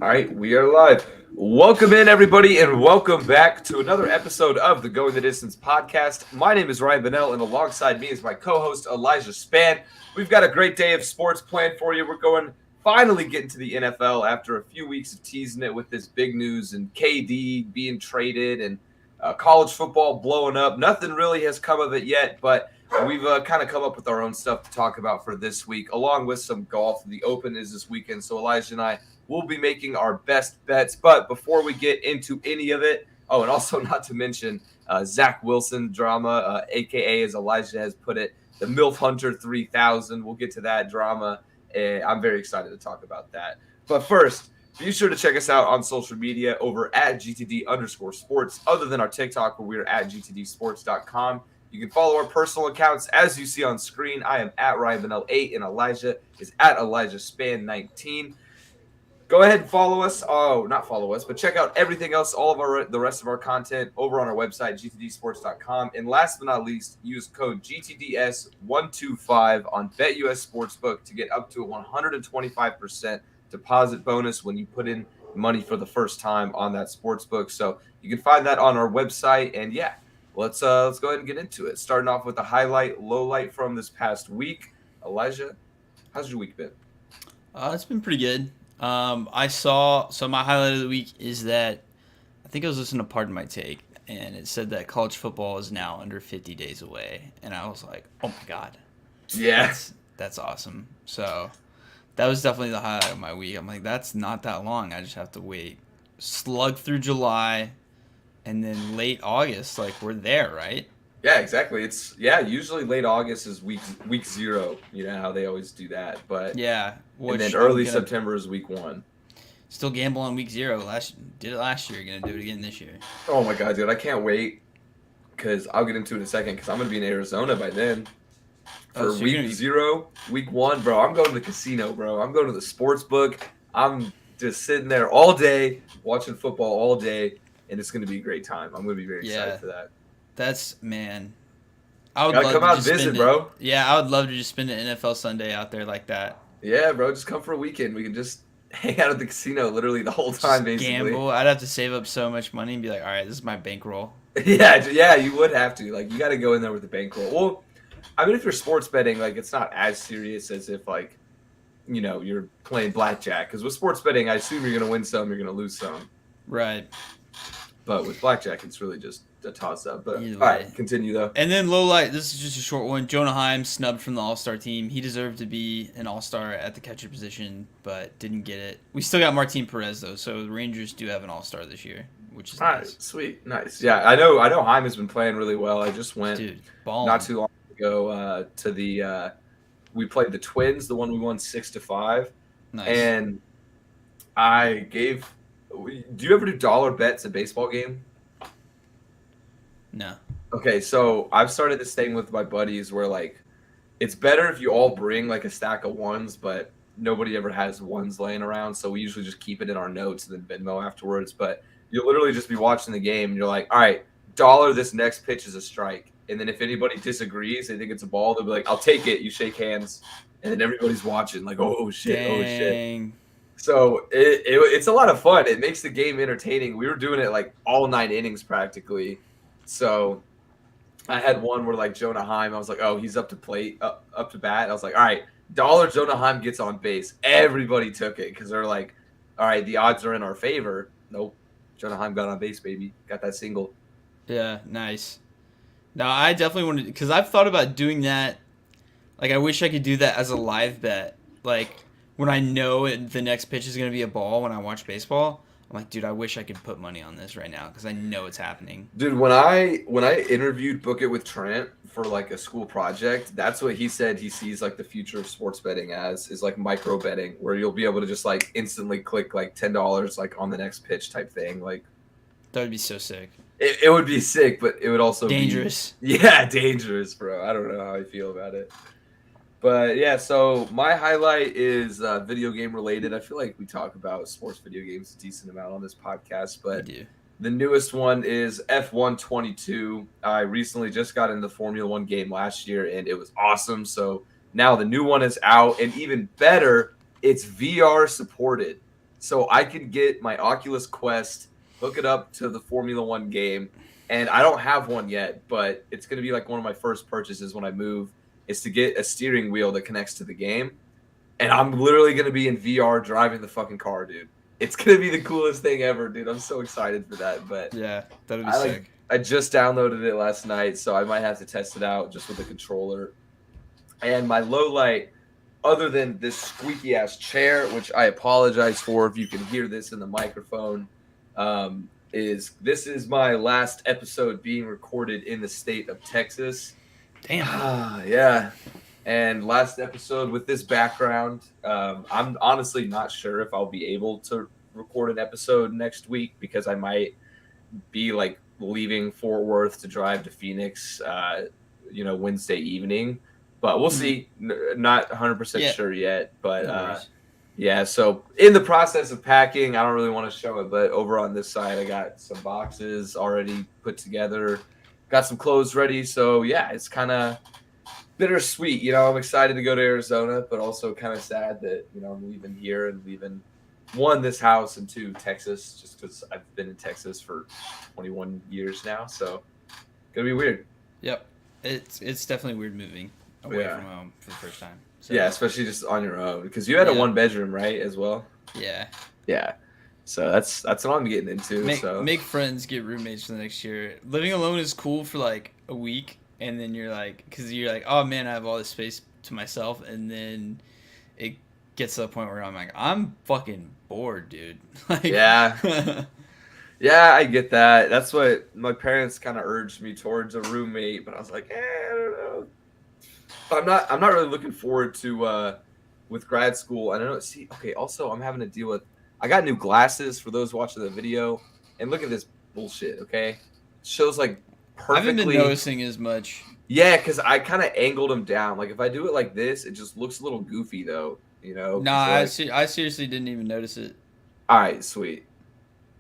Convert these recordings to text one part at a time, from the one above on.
All right, we are live. Welcome in, everybody, and welcome back to another episode of the Going the Distance podcast. My name is Ryan Bennell, and alongside me is my co-host Elijah Span. We've got a great day of sports planned for you. We're going finally getting to the NFL after a few weeks of teasing it with this big news and KD being traded and college football blowing up. Nothing really has come of it yet, but we've kind of come up with our own stuff to talk about for this week, along with some golf. The Open is this weekend, so Elijah and I will be making our best bets. But before we get into any of it, oh, and also not to mention Zach Wilson drama, aka as Elijah has put it, the MILF Hunter 3000. We'll get to that drama, and I'm very excited to talk about that. But first, be sure to check us out on social media over at GTD_sports, other than our TikTok where we're at GTDsports.com. You can follow our personal accounts as you see on screen. I am at Ryan Bennell8 and Elijah is at ElijahSpan19. Go ahead and follow us. Oh, not follow us, but check out everything else, all of the rest of our content over on our website, gtdsports.com. And last but not least, use code GTDS125 on BetUS Sportsbook to get up to a 125% deposit bonus when you put in money for the first time on that sportsbook. So you can find that on our website. And yeah, let's go ahead and get into it. Starting off with the highlight, low light from this past week. Elijah, how's your week been? It's been pretty good. So my highlight of the week is that I think I was listening to Pardon My Take, and it said that college football is now under 50 days away, and I was like, oh my god, Yeah. that's awesome. So that was definitely the highlight of my week. I'm like, that's not that long. I just have to wait, slug through July, and then late August, like we're there, right? Yeah, exactly. Usually late August is week 0. You know how they always do that, but Yeah, and then which I'm early gonna September is week 1. still gamble on week 0. Did it last year, gonna do it again this year. Oh my god, dude, I can't wait because I'll get into it in a second because I'm gonna be in Arizona by then for So you're week gonna 0, week 1, bro. I'm going to the casino, bro. I'm going to the sports book. I'm just sitting there all day watching football all day, and it's gonna be a great time. I'm gonna be very excited for that. That's man. I would Gotta love come to out and just visit, spend it. bro. Yeah, I would love to just spend an NFL Sunday out there like that. Yeah, bro, just come for a weekend. We can just hang out at the casino literally the whole time, Just basically. gamble. I'd have to save up so much money and be like, all right, this is my bankroll. Yeah, you would have to. Like, you got to go in there with the bankroll. Well, I mean, if you're sports betting, like, it's not as serious as if, like, you're playing blackjack. Because with sports betting, I assume you're going to win some, you're going to lose some. Right. But with blackjack, it's really just a toss up. But Either all right, way. continue though. And then low light. This is just a short one. Jonah Heim snubbed from the All Star team. He deserved to be an All Star at the catcher position, but didn't get it. We still got Martin Perez though, so the Rangers do have an All Star this year, which is All right, nice. sweet, nice. Yeah, I know Heim has been playing really well. I just went Dude, balling. not too long ago to the we played the Twins, the one we won 6-5, Nice. and I gave. Do you ever do dollar bets at baseball game? No. Okay, so I've started this thing with my buddies where like it's better if you all bring like a stack of ones, but nobody ever has ones laying around, so we usually just keep it in our notes and then Venmo afterwards. But you'll literally just be watching the game and you're like, all right, dollar this next pitch is a strike. And then if anybody disagrees, they think it's a ball, they'll be like, I'll take it. You shake hands, and then everybody's watching like, oh shit, oh shit. Dang. So it's a lot of fun. It makes the game entertaining. We were doing it like all 9 innings practically. So I had one where like Jonah Heim, I was like, oh, he's up to plate, up to bat. I was like, all right, dollar Jonah Heim gets on base. Everybody took it because they're like, all right, the odds are in our favor. Nope, Jonah Heim got on base, baby. Got that single. Yeah, nice. No, I definitely wanted because I've thought about doing that. Like, I wish I could do that as a live bet. Like, when I know the next pitch is going to be a ball when I watch baseball, I'm like, dude, I wish I could put money on this right now because I know it's happening. Dude, when I interviewed Book It with Trent for like a school project, that's what he said he sees like the future of sports betting as is like micro betting, where you'll be able to just like instantly click like $10 like on the next pitch type thing. Like That would be so sick. it would be sick, but it would also Dangerous. Yeah, dangerous, bro. I don't know how I feel about it. But yeah, so my highlight is video game related. I feel like we talk about sports video games a decent amount on this podcast, We but do. the newest one is F1 22. I recently just got into the Formula One game last year, and it was awesome. So now the new one is out, and even better, it's VR supported. so I can get my Oculus Quest, hook it up to the Formula One game, and I don't have one yet, but it's going to be like one of my first purchases when I move, is to get a steering wheel that connects to the game, and I'm literally going to be in VR driving the fucking car, dude. It's going to be the coolest thing ever, dude. I'm so excited for that, but Yeah, that'd be sick. I just downloaded it last night, so I might have to test it out just with the controller. And my low light, other than this squeaky ass chair, which I apologize for if you can hear this in the microphone, is this is my last episode being recorded in the state of Texas. Damn. Yeah. And last episode with this background, I'm honestly not sure if I'll be able to record an episode next week because I might be like leaving Fort Worth to drive to Phoenix, Wednesday evening. But we'll see. Not 100% sure yet. But yeah, so in the process of packing, I don't really want to show it. But over on this side, I got some boxes already put together. Got some clothes ready. So yeah, it's kind of bittersweet. I'm excited to go to Arizona, but also kind of sad that, I'm leaving here and leaving, one, this house, and two, Texas, just because I've been in Texas for 21 years now. So gonna be weird. Yep. It's definitely weird moving away from home for the first time. So. Yeah, especially just on your own, because you had a 1-bedroom, right, as well? Yeah. Yeah. So that's what I'm getting into. Make friends, get roommates for the next year. Living alone is cool for like a week, and then you're like, oh man, I have all this space to myself, and then it gets to the point where I'm like, I'm fucking bored, dude. Yeah. Yeah, I get that. That's what my parents kind of urged me towards a roommate, but I was like, I don't know. I'm not really looking forward to with grad school. I don't know. See, okay. Also, I'm having to deal with. I got new glasses for those watching the video, and look at this bullshit. Okay, it shows like perfectly. I haven't been noticing as much. Yeah, because I kind of angled them down. Like if I do it like this, it just looks a little goofy, though. Nah, I seriously didn't even notice it. All right, sweet.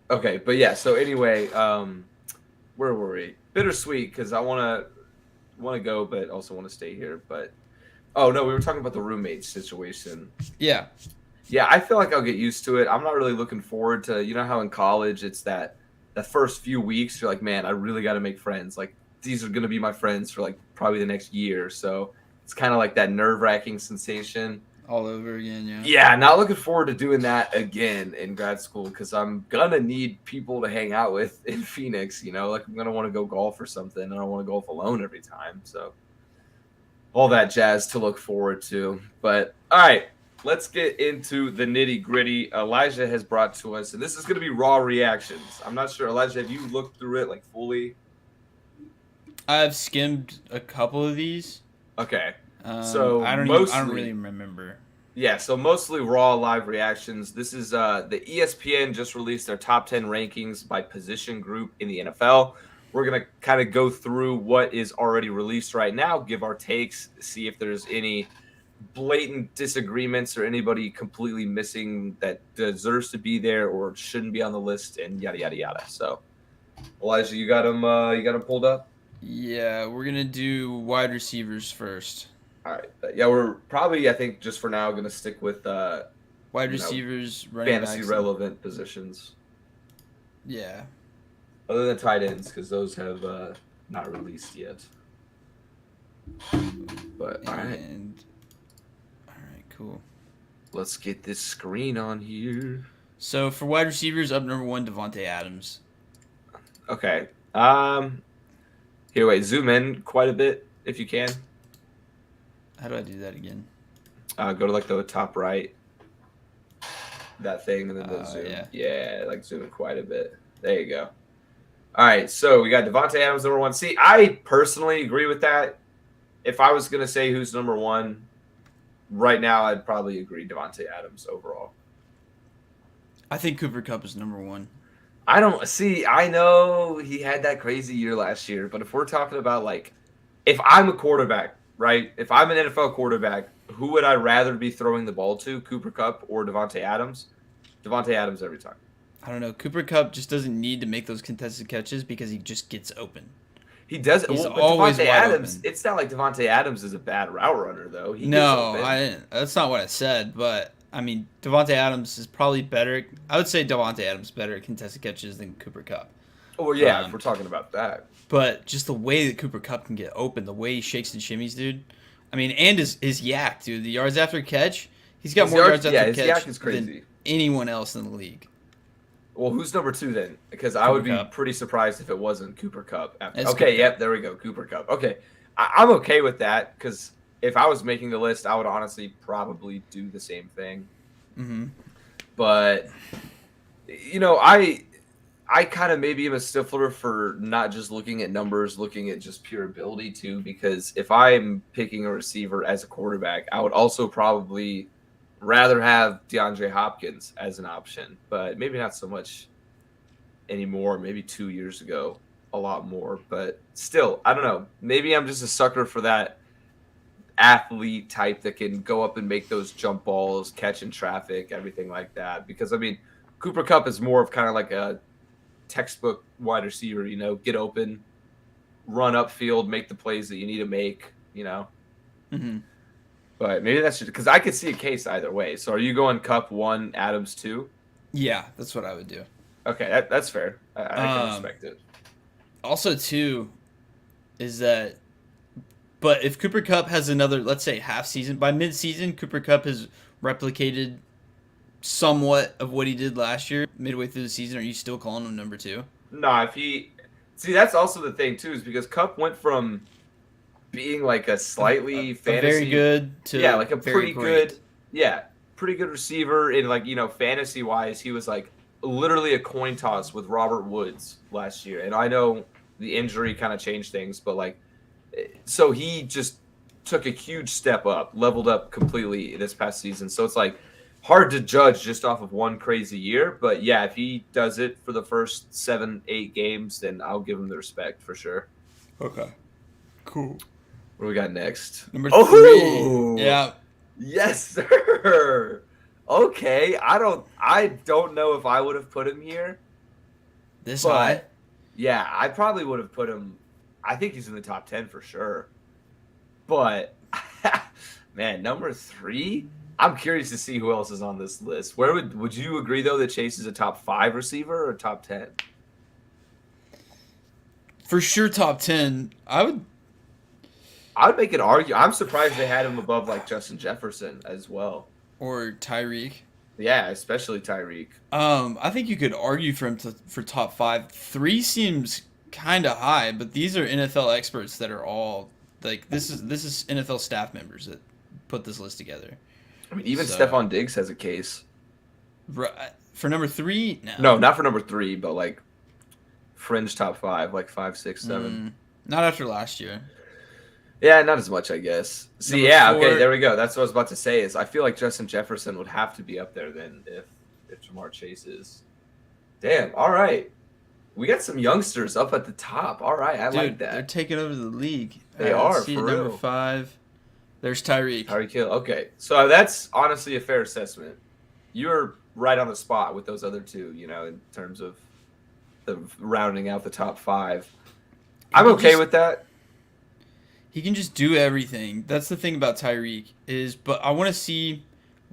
Okay, but yeah. So anyway, where were we? Bittersweet because I want to go, but also want to stay here. But oh no, we were talking about the roommate situation. Yeah. Yeah, I feel like I'll get used to it. I'm not really looking forward to, how in college it's the first few weeks you're like, man, I really got to make friends. Like these are gonna be my friends for like probably the next year. So it's kind of like that nerve-wracking sensation. All over again, yeah. Yeah, not looking forward to doing that again in grad school because I'm gonna need people to hang out with in Phoenix. Like I'm gonna want to go golf or something. I don't want to golf alone every time. So all that jazz to look forward to. But all right, let's get into the nitty gritty. Elijah has brought to us, and this is gonna be raw reactions. I'm not sure, Elijah, have you looked through it like fully? I've skimmed a couple of these. Okay. So I don't really remember. Yeah, so mostly raw live reactions. This is the ESPN just released their top 10 rankings by position group in the NFL. We're going to kind of go through what is already released right now, give our takes, see if there's any blatant disagreements or anybody completely missing that deserves to be there or shouldn't be on the list, and yada, yada, yada. So, Elijah, you got them pulled up? Yeah, we're going to do wide receivers first. All right. Yeah, we're probably, I think, just for now, going to stick with wide receivers, running fantasy backs, relevant positions. Yeah. Other than tight ends, because those have not released yet. But all right, cool. Let's get this screen on here. So for wide receivers, up number 1, Davante Adams. Okay. Here, wait. Zoom in quite a bit if you can. How do I do that again? Go to like the top right. That thing, and then the zoom. Yeah, like zoom in quite a bit. There you go. All right, so we got Davante Adams number 1. See, I personally agree with that. If I was gonna say who's number 1 right now, I'd probably agree Davante Adams overall. I think Cooper Kupp is number 1. I don't see. I know he had that crazy year last year, but if we're talking about like, if I'm a quarterback, right? If I'm an NFL quarterback, who would I rather be throwing the ball to, Cooper Kupp or Davante Adams? Davante Adams every time. I don't know. Cooper Kupp just doesn't need to make those contested catches because he just gets open. He does. He's always Davante Adams. open. It's not like Davante Adams is a bad route runner, though. No, that's not what I said. But I mean, Devontae Adams is probably better. I would say Devontae Adams is better at contested catches than Cooper Kupp. Oh, well, yeah, if we're talking about that. But just the way that Cooper Kupp can get open, the way he shakes and shimmies, dude. I mean, and his yak, dude. The yards after catch, he's got more yards after his catch yak is crazy. than anyone else in the league. Well, who's number 2 then? Because I would be pretty surprised if it wasn't Cooper Kupp. Yep, there we go, Cooper Kupp. Okay, I'm okay with that because if I was making the list, I would honestly probably do the same thing. Mm-hmm. But I kind of maybe am a stiffler for not just looking at numbers, looking at just pure ability too. Because if I'm picking a receiver as a quarterback, I would also probably rather have DeAndre Hopkins as an option, but maybe not so much anymore. Maybe 2 years ago, a lot more. But still, I don't know. Maybe I'm just a sucker for that athlete type that can go up and make those jump balls, catch in traffic, everything like that. Because, I mean, Cooper Kupp is more of kind of like a textbook wide receiver, get open, run upfield, make the plays that you need to make, Mm-hmm. But maybe that's just because I could see a case either way. So are you going Kupp 1, Adams 2? Yeah, that's what I would do. Okay, that's fair. I can respect it. Also, too, is that, but if Cooper Kupp has another, let's say, half season, by mid-season, Cooper Kupp has replicated somewhat of what he did last year, midway through the season, are you still calling him number 2? No, that's also the thing, too, is because Kupp went from being like a slightly fantasy, very good to like a pretty good receiver in fantasy wise. He was like literally a coin toss with Robert Woods last year, and I know the injury kind of changed things, but so he just took a huge step up, leveled up completely this past season. So it's hard to judge just off of one crazy year, but yeah, if he does it for the first 7-8 games, then I'll give him the respect for sure. Okay, cool. What do we got next? Number 3. Yeah. Yes, sir. Okay. I don't know if I would have put him here. This high? Yeah, I probably would have put him. I think he's in the top 10 for sure. But man, number 3? I'm curious to see who else is on this list. Where would you agree though that Chase is a top 5 receiver or top 10? For sure top 10. I would make an argument. I'm surprised they had him above Justin Jefferson as well. Or Tyreek. Yeah, especially Tyreek. I think you could argue for him for top 5. 3 seems kind of high, but these are NFL experts that are all this is NFL staff members that put this list together. I mean, even Stephon Diggs has a case. For number 3? No, not for number 3, but fringe top 5, 5, 6, 7. Not after last year. Yeah, not as much, I guess. See, Number yeah, 4, okay, there we go. That's what I was about to say. Is I feel like Justin Jefferson would have to be up there then if Jamar Chase is. Damn. All right, we got some youngsters up at the top. All right, I like that. They're taking over the league. They are. See, for number real. 5. There's Tyreek. Tyreek Hill. Okay, so that's honestly a fair assessment. You're right on the spot with those other 2. In terms of the rounding out the top 5. I'm okay with that. He can just do everything. That's the thing about Tyreek but I want to see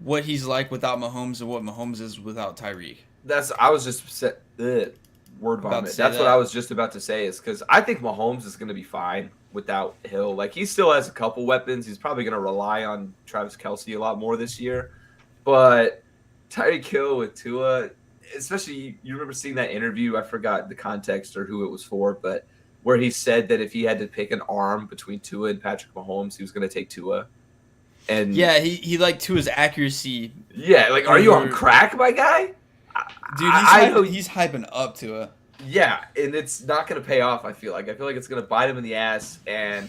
what he's like without Mahomes and what Mahomes is without Tyreek. I was just word vomit. That's what I was just about to say is because I think Mahomes is going to be fine without Hill. He still has a couple weapons. He's probably going to rely on Travis Kelce a lot more this year. But Tyreek Hill with Tua, especially you remember seeing that interview. I forgot the context or who it was for, but where he said that if he had to pick an arm between Tua and Patrick Mahomes, he was going to take Tua. And yeah, he liked Tua's accuracy. Yeah, are you on crack, my guy? Dude, he's hyping up Tua. Yeah, and it's not going to pay off, I feel like. I feel like it's going to bite him in the ass, and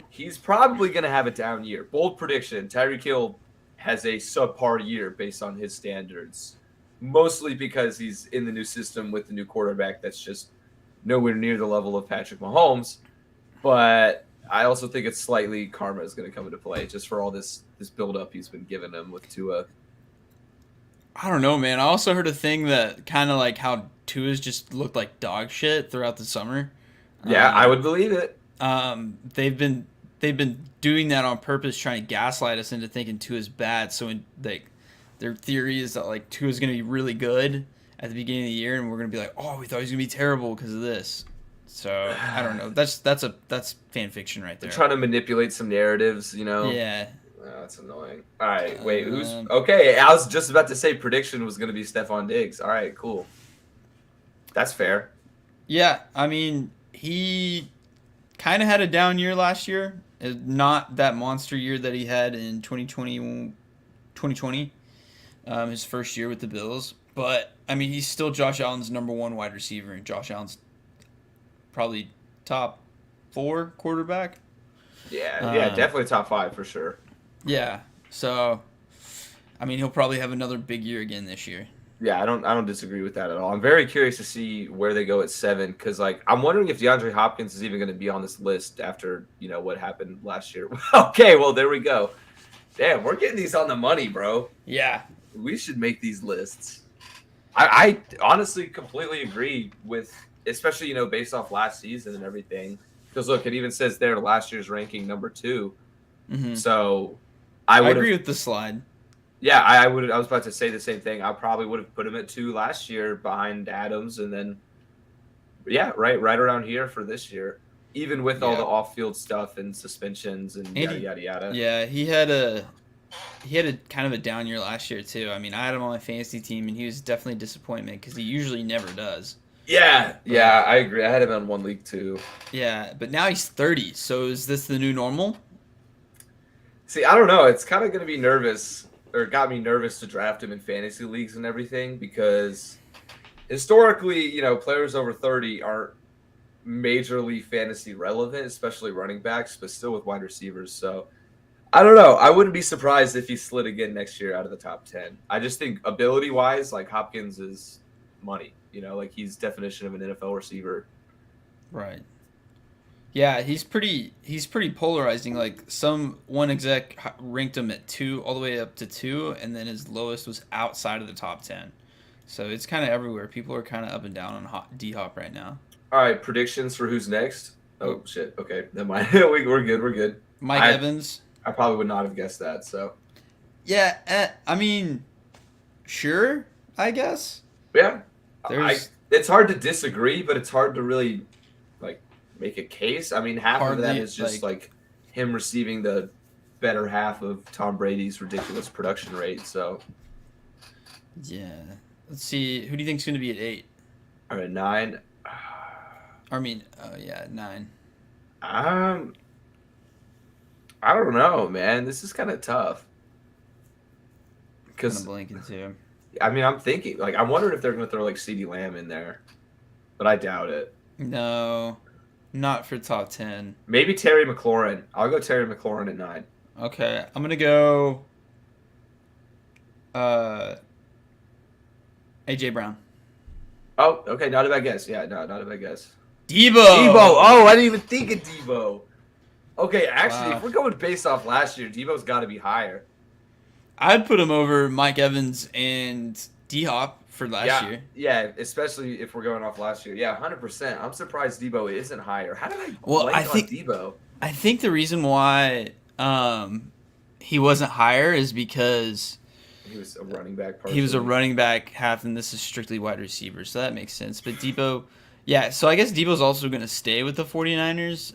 he's probably going to have a down year. Bold prediction, Tyreek Hill has a subpar year based on his standards, mostly because he's in the new system with the new quarterback that's just nowhere near the level of Patrick Mahomes. But I also think it's slightly karma is going to come into play just for all this build-up he's been giving him with Tua. I don't know, man. I also heard a thing that kind of how Tua's just looked like dog shit throughout the summer. Yeah, I would believe it. They've been doing that on purpose, trying to gaslight us into thinking Tua's bad. So their theory is that like Tua's gonna be really good at the beginning of the year, and we're gonna be like, oh, we thought he was gonna be terrible because of this. So I don't know. That's fan fiction right They're there. trying to manipulate some narratives, you know. Yeah. Oh, that's annoying. All right, wait, who's Um, okay? I was just about to say prediction was going to be Stephon Diggs. All right, cool. That's fair. Yeah, I mean, he kind of had a down year last year. Not that monster year that he had in 2020, his first year with the Bills. But, I mean, he's still Josh Allen's number one wide receiver, and Josh Allen's probably top 4 quarterback. Yeah, definitely top 5 for sure. Yeah, so, I mean, he'll probably have another big year again this year. Yeah, I don't disagree with that at all. I'm very curious to see where they go at 7 because, like, I'm wondering if DeAndre Hopkins is even going to be on this list after what happened last year. Okay, well there we go. Damn, we're getting these on the money, bro. Yeah, We should make these lists. I honestly completely agree with, especially based off last season and everything. Because look, it even says there last year's ranking number 2. mm-hmm. So I agree with the slide. Yeah, I would. I was about to say the same thing. I probably would have put him at 2 last year behind Adams, and then right around here for this year, even with all the off-field stuff and suspensions and yada yada. Yeah, he had a kind of a down year last year too. I mean, I had him on my fantasy team, and he was definitely a disappointment because he usually never does. Yeah, I agree. I had him on one league too. Yeah, but now he's 30. So is this the new normal? See, I don't know. It's kind of going to be nervous. Or got me nervous to draft him in fantasy leagues and everything because historically, players over 30 aren't majorly fantasy relevant, especially running backs, but still with wide receivers. So I don't know. I wouldn't be surprised if he slid again next year out of the top 10. I just think ability-wise, like Hopkins is money. Like he's definition of an NFL receiver. Right. Yeah, he's pretty polarizing. Like one exec ranked him at 2 all the way up to 2, and then his lowest was outside of the top 10. So it's kind of everywhere. People are kind of up and down on D-Hop right now. All right, predictions for who's next? Oh shit. Okay, never mind. We're good. We're good. Mike Evans. I probably would not have guessed that. So. Yeah, I mean, sure, I guess. Yeah. It's hard to disagree, but it's hard to really make a case. I mean, half of that is just like him receiving the better half of Tom Brady's ridiculous production rate. So, yeah. Let's see. Who do you think is going to be at 8? All right, 9. I mean, 9. I don't know, man. This is kind of tough. Because blanking too. I mean, I'm thinking I'm wondering if they're going to throw CeeDee Lamb in there, but I doubt it. No. Not for top 10. Maybe Terry McLaurin. I'll go Terry McLaurin at 9. Okay. I'm going to go AJ Brown. Oh, okay. Not a bad guess. Yeah, no, not a bad guess. Debo. Oh, I didn't even think of Debo. Okay, actually, if we're going based off last year, Debo's got to be higher. I'd put him over Mike Evans and D-Hop for last year. Yeah, especially if we're going off last year. Yeah, 100%. I'm surprised Debo isn't higher. How did I think Debo? I think the reason why he wasn't higher is because he was a running back. Partially. He was a running back half, and this is strictly wide receiver, so that makes sense. But Debo, so I guess Debo's also going to stay with the 49ers.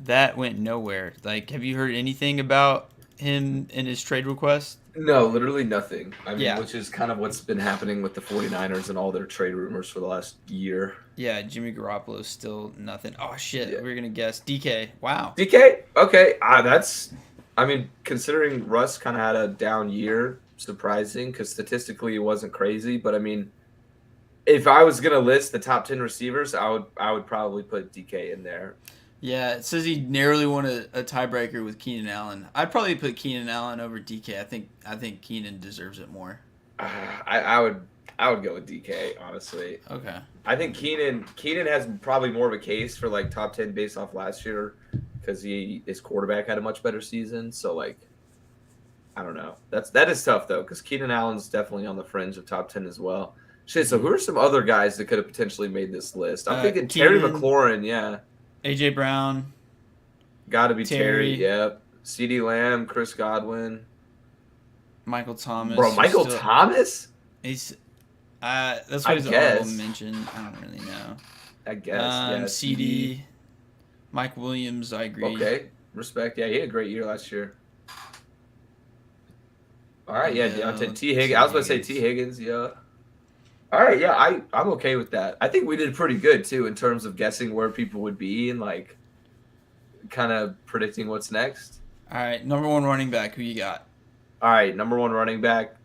That went nowhere. Have you heard anything about him and his trade request? No, literally nothing. I mean, which is kind of what's been happening with the 49ers and all their trade rumors for the last year. Yeah, Jimmy Garoppolo's still nothing. Oh, shit. Yeah. We were going to guess. DK. Wow. DK? Okay. Considering Russ kind of had a down year, surprising because statistically it wasn't crazy. But, I mean, if I was going to list the top 10 receivers, I would probably put DK in there. Yeah, it says he narrowly won a tiebreaker with Keenan Allen. I'd probably put Keenan Allen over DK. I think Keenan deserves it more. I would go with DK, honestly. Okay. I think Keenan has probably more of a case for top 10 based off last year because his quarterback had a much better season. So I don't know. That is tough though because Keenan Allen's definitely on the fringe of top 10 as well. Shit. So who are some other guys that could have potentially made this list? I'm thinking Terry McLaurin. Yeah. AJ Brown. Got to be Terry. Yep. CeeDee Lamb, Chris Godwin. Michael Thomas. Bro, Michael Thomas? He's that's why I he's an guess. honorable mention. I don't really know. I guess. Yeah. CD. Mike Williams, I agree. Okay. Respect. Yeah, he had a great year last year. All right. Yeah. T. Higgins. I was about to say T. Higgins. Yeah. All right. Yeah. I'm okay with that. I think we did pretty good too in terms of guessing where people would be and like kind of predicting what's next. All right. Number 1 running back. Who you got? All right. Number 1 running back,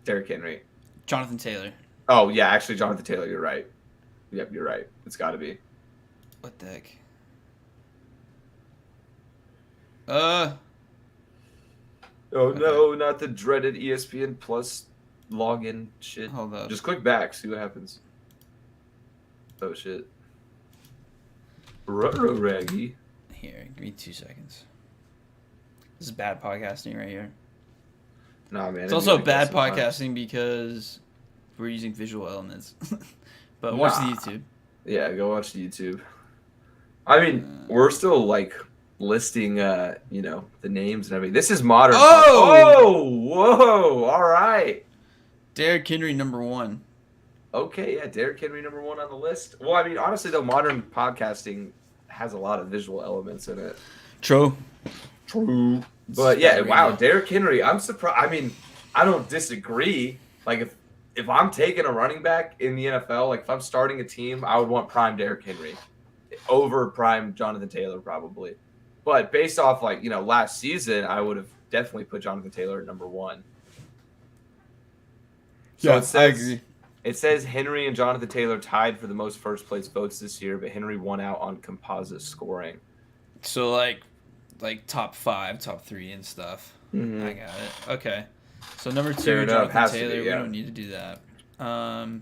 Derrick Henry. Jonathan Taylor. Oh, yeah. Actually, Jonathan Taylor. You're right. Yep. You're right. It's got to be. What the heck? Oh, Okay. no. Not the dreaded ESPN Plus login shit. Hold up. Just click back. See what happens. Oh, shit. Ruh-roh, Raggy. Here, give me 2 seconds. This is bad podcasting right here. Nah, man. It's also bad podcasting because we're using visual elements. But watch the YouTube. Yeah, go watch the YouTube. I mean, we're still like listing, the names and everything. This is modern. Oh! Whoa! All right. Derrick Henry, number 1. Okay, yeah, Derrick Henry number 1 on the list. Well, I mean, honestly, though, modern podcasting has a lot of visual elements in it. True. But yeah, wow, Derrick Henry. I'm surprised. I mean, I don't disagree. Like if I'm taking a running back in the NFL, like if I'm starting a team, I would want prime Derrick Henry over prime Jonathan Taylor probably. But based off last season, I would have definitely put Jonathan Taylor at number 1. So I agree. It says Henry and Jonathan Taylor tied for the most first place votes this year, but Henry won out on composite scoring. So like top 5, top 3 and stuff. Mm-hmm. I got it. Okay. So number 2, Fair enough. Jonathan Taylor. To be, yeah. We don't need to do that.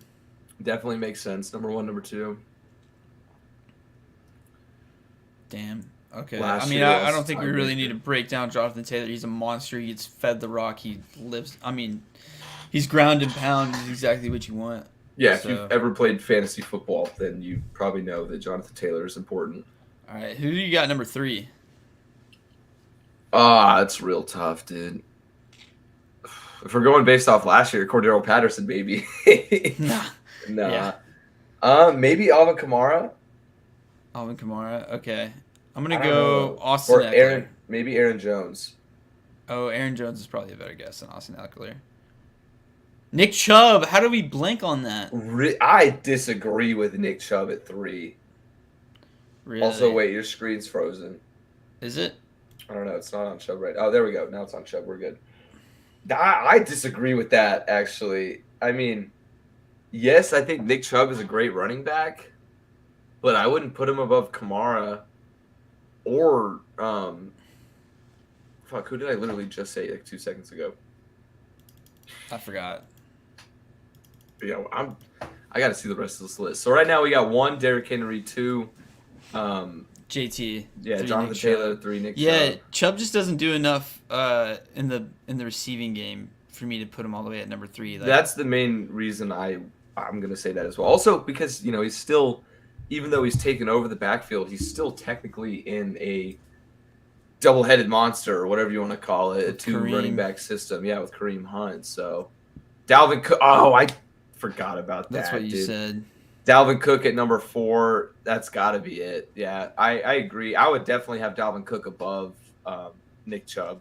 Definitely makes sense. Number 1, number 2. Damn. Okay. Last I mean, year I was don't think we really tiebreaker. need to break down Jonathan Taylor. He's a monster. He gets fed the rock. He lives. I mean, he's ground and pound. He's exactly what you want. Yeah, So- if you've ever played fantasy football, then you probably know that Jonathan Taylor is important. All right. Who do you got number 3? It's real tough, dude. If we're going based off last year, Cordero Patterson, baby. Nah. Nah. Yeah. Maybe Alvin Kamara. Alvin Kamara. Okay. I'm going I to don't go know. Austin Or Eckler. maybe Aaron Jones. Oh, Aaron Jones is probably a better guess than Austin Eckler. Nick Chubb. How do we blank on that? I disagree with Nick Chubb at 3. Really? Also, wait, your screen's frozen. Is it? I don't know. It's not on Chubb right. Oh, there we go. Now it's on Chubb. We're good. I disagree with that, actually. I mean, yes, I think Nick Chubb is a great running back, but I wouldn't put him above Kamara or fuck, who did I literally just say like 2 seconds ago? I forgot. Yeah, I got to see the rest of this list. So right now we got 1 Derrick Henry, 2 JT. yeah, 3 Jonathan Nick Taylor, Chubb. 3 Nick Yeah, Chubb. Chubb just doesn't do enough in the receiving game for me to put him all the way at number 3. Like, That's the main reason I'm going to say that as well. Also because, he's still, even though he's taken over the backfield, he's still technically in a double-headed monster or whatever you want to call it, a 2 Kareem. running back system. Yeah, with Kareem Hunt. So Dalvin Cook. Oh, I forgot about that. that's what you dude. said. Dalvin Cook at number 4. That's got to be it. Yeah, I agree. I would definitely have Dalvin Cook above Nick Chubb.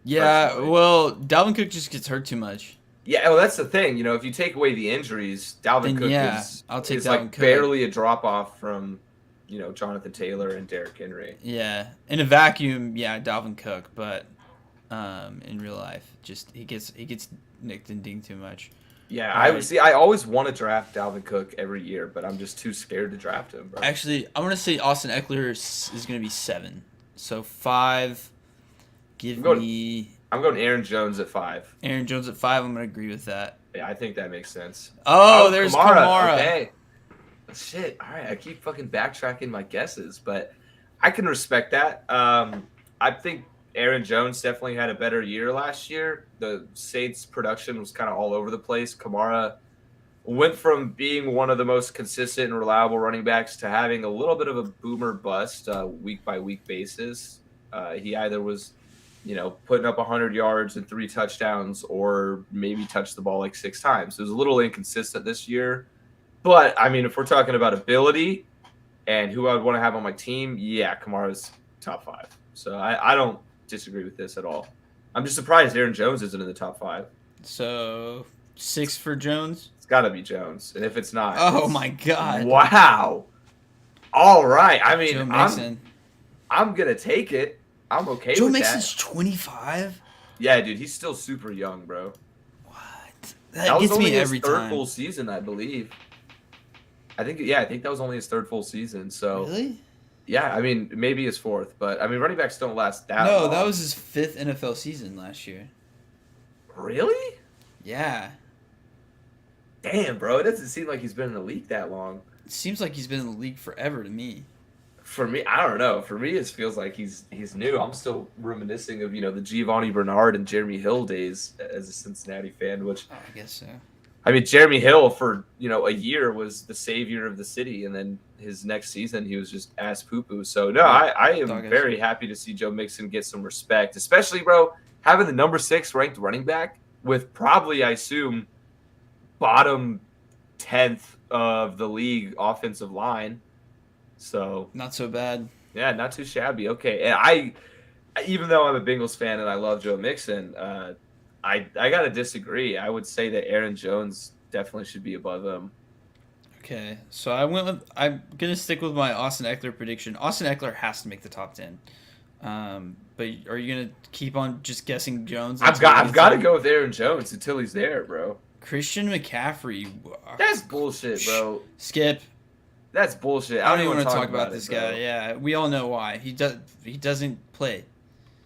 Yeah, personally. well, Dalvin Cook just gets hurt too much. Yeah, well, that's the thing. If you take away the injuries, Dalvin Then, Cook yeah, is, I'll take is Dalvin like Cook. barely a drop off from, Jonathan Taylor and Derrick Henry. Yeah, in a vacuum, yeah, Dalvin Cook, but in real life, just he gets nicked and dinged too much. Yeah, Right. I always want to draft Dalvin Cook every year, but I'm just too scared to draft him, bro. Actually, I'm gonna say Austin Eckler is gonna be 7. So 5. I'm going- Me I'm going Aaron Jones at 5. Aaron Jones at 5. I'm gonna agree with that. Yeah, I think that makes sense. Oh, there's Kamara. Okay. Shit. All right, I keep fucking backtracking my guesses, but I can respect that. I think Aaron Jones definitely had a better year last year. The Saints' production was kind of all over the place. Kamara went from being one of the most consistent and reliable running backs to having a little bit of a boomer bust week by week basis. He either was putting up 100 yards and 3 touchdowns, or maybe touch the ball like 6 times. It was a little inconsistent this year. But, I mean, if we're talking about ability and who I would want to have on my team, yeah, Kamara's top 5. So I don't disagree with this at all. I'm just surprised Aaron Jones isn't in the top 5. So 6 for Jones? It's got to be Jones. And if it's not. Oh, my God. Wow. All right. I mean, Joe Mixon. I'm going to take it. I'm okay Joe with Mixon's that. 25? Yeah, dude. He's still super young, bro. What? That was gets only me his every third time. full season, I believe. I think that was only his 3rd full season. So Really? yeah, I mean maybe his 4th, but I mean running backs don't last that long. No, that was his 5th NFL season last year. Really? Yeah. Damn, bro, it doesn't seem like he's been in the league that long. It seems like he's been in the league forever to me. For me, I don't know. For me, it feels like he's new. I'm still reminiscing of the Giovanni Bernard and Jeremy Hill days as a Cincinnati fan, which Oh, I guess so. I mean, Jeremy Hill for a year was the savior of the city, and then his next season he was just ass poo poo. So no, I am very happy to see Joe Mixon get some respect, especially bro having the number 6 ranked running back with probably I assume bottom 10th of the league offensive line. So not so bad. Yeah, not too shabby. Okay, and even though I'm a Bengals fan and I love Joe Mixon, I gotta disagree. I would say that Aaron Jones definitely should be above him. Okay, so I'm gonna stick with my Austin Eckler prediction. Austin Eckler has to make the top 10. But are you gonna keep on just guessing Jones? I've got to go with Aaron Jones until he's there, bro. Christian McCaffrey. That's bullshit, bro. Skip. That's bullshit. I don't even want to talk about this guy. Yeah, we all know why. He doesn't play.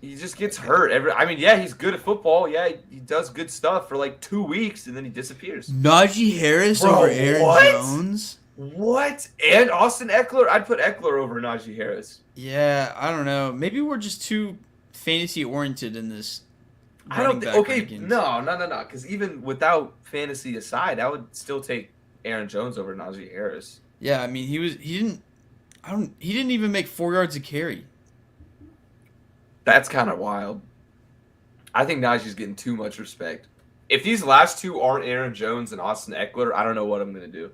He just gets hurt. He's good at football. Yeah, he does good stuff for like 2 weeks, and then he disappears. Najee Harris over Aaron Jones? What? And Austin Eckler? I'd put Eckler over Najee Harris. Yeah, I don't know. Maybe we're just too fantasy-oriented in this. I don't think. Okay, no. Because even without fantasy aside, I would still take Aaron Jones over Najee Harris. Yeah, I mean, he didn't even make 4 yards a carry. That's kind of wild. I think Najee's getting too much respect. If these last two aren't Aaron Jones and Austin Eckler, I don't know what I'm going to do.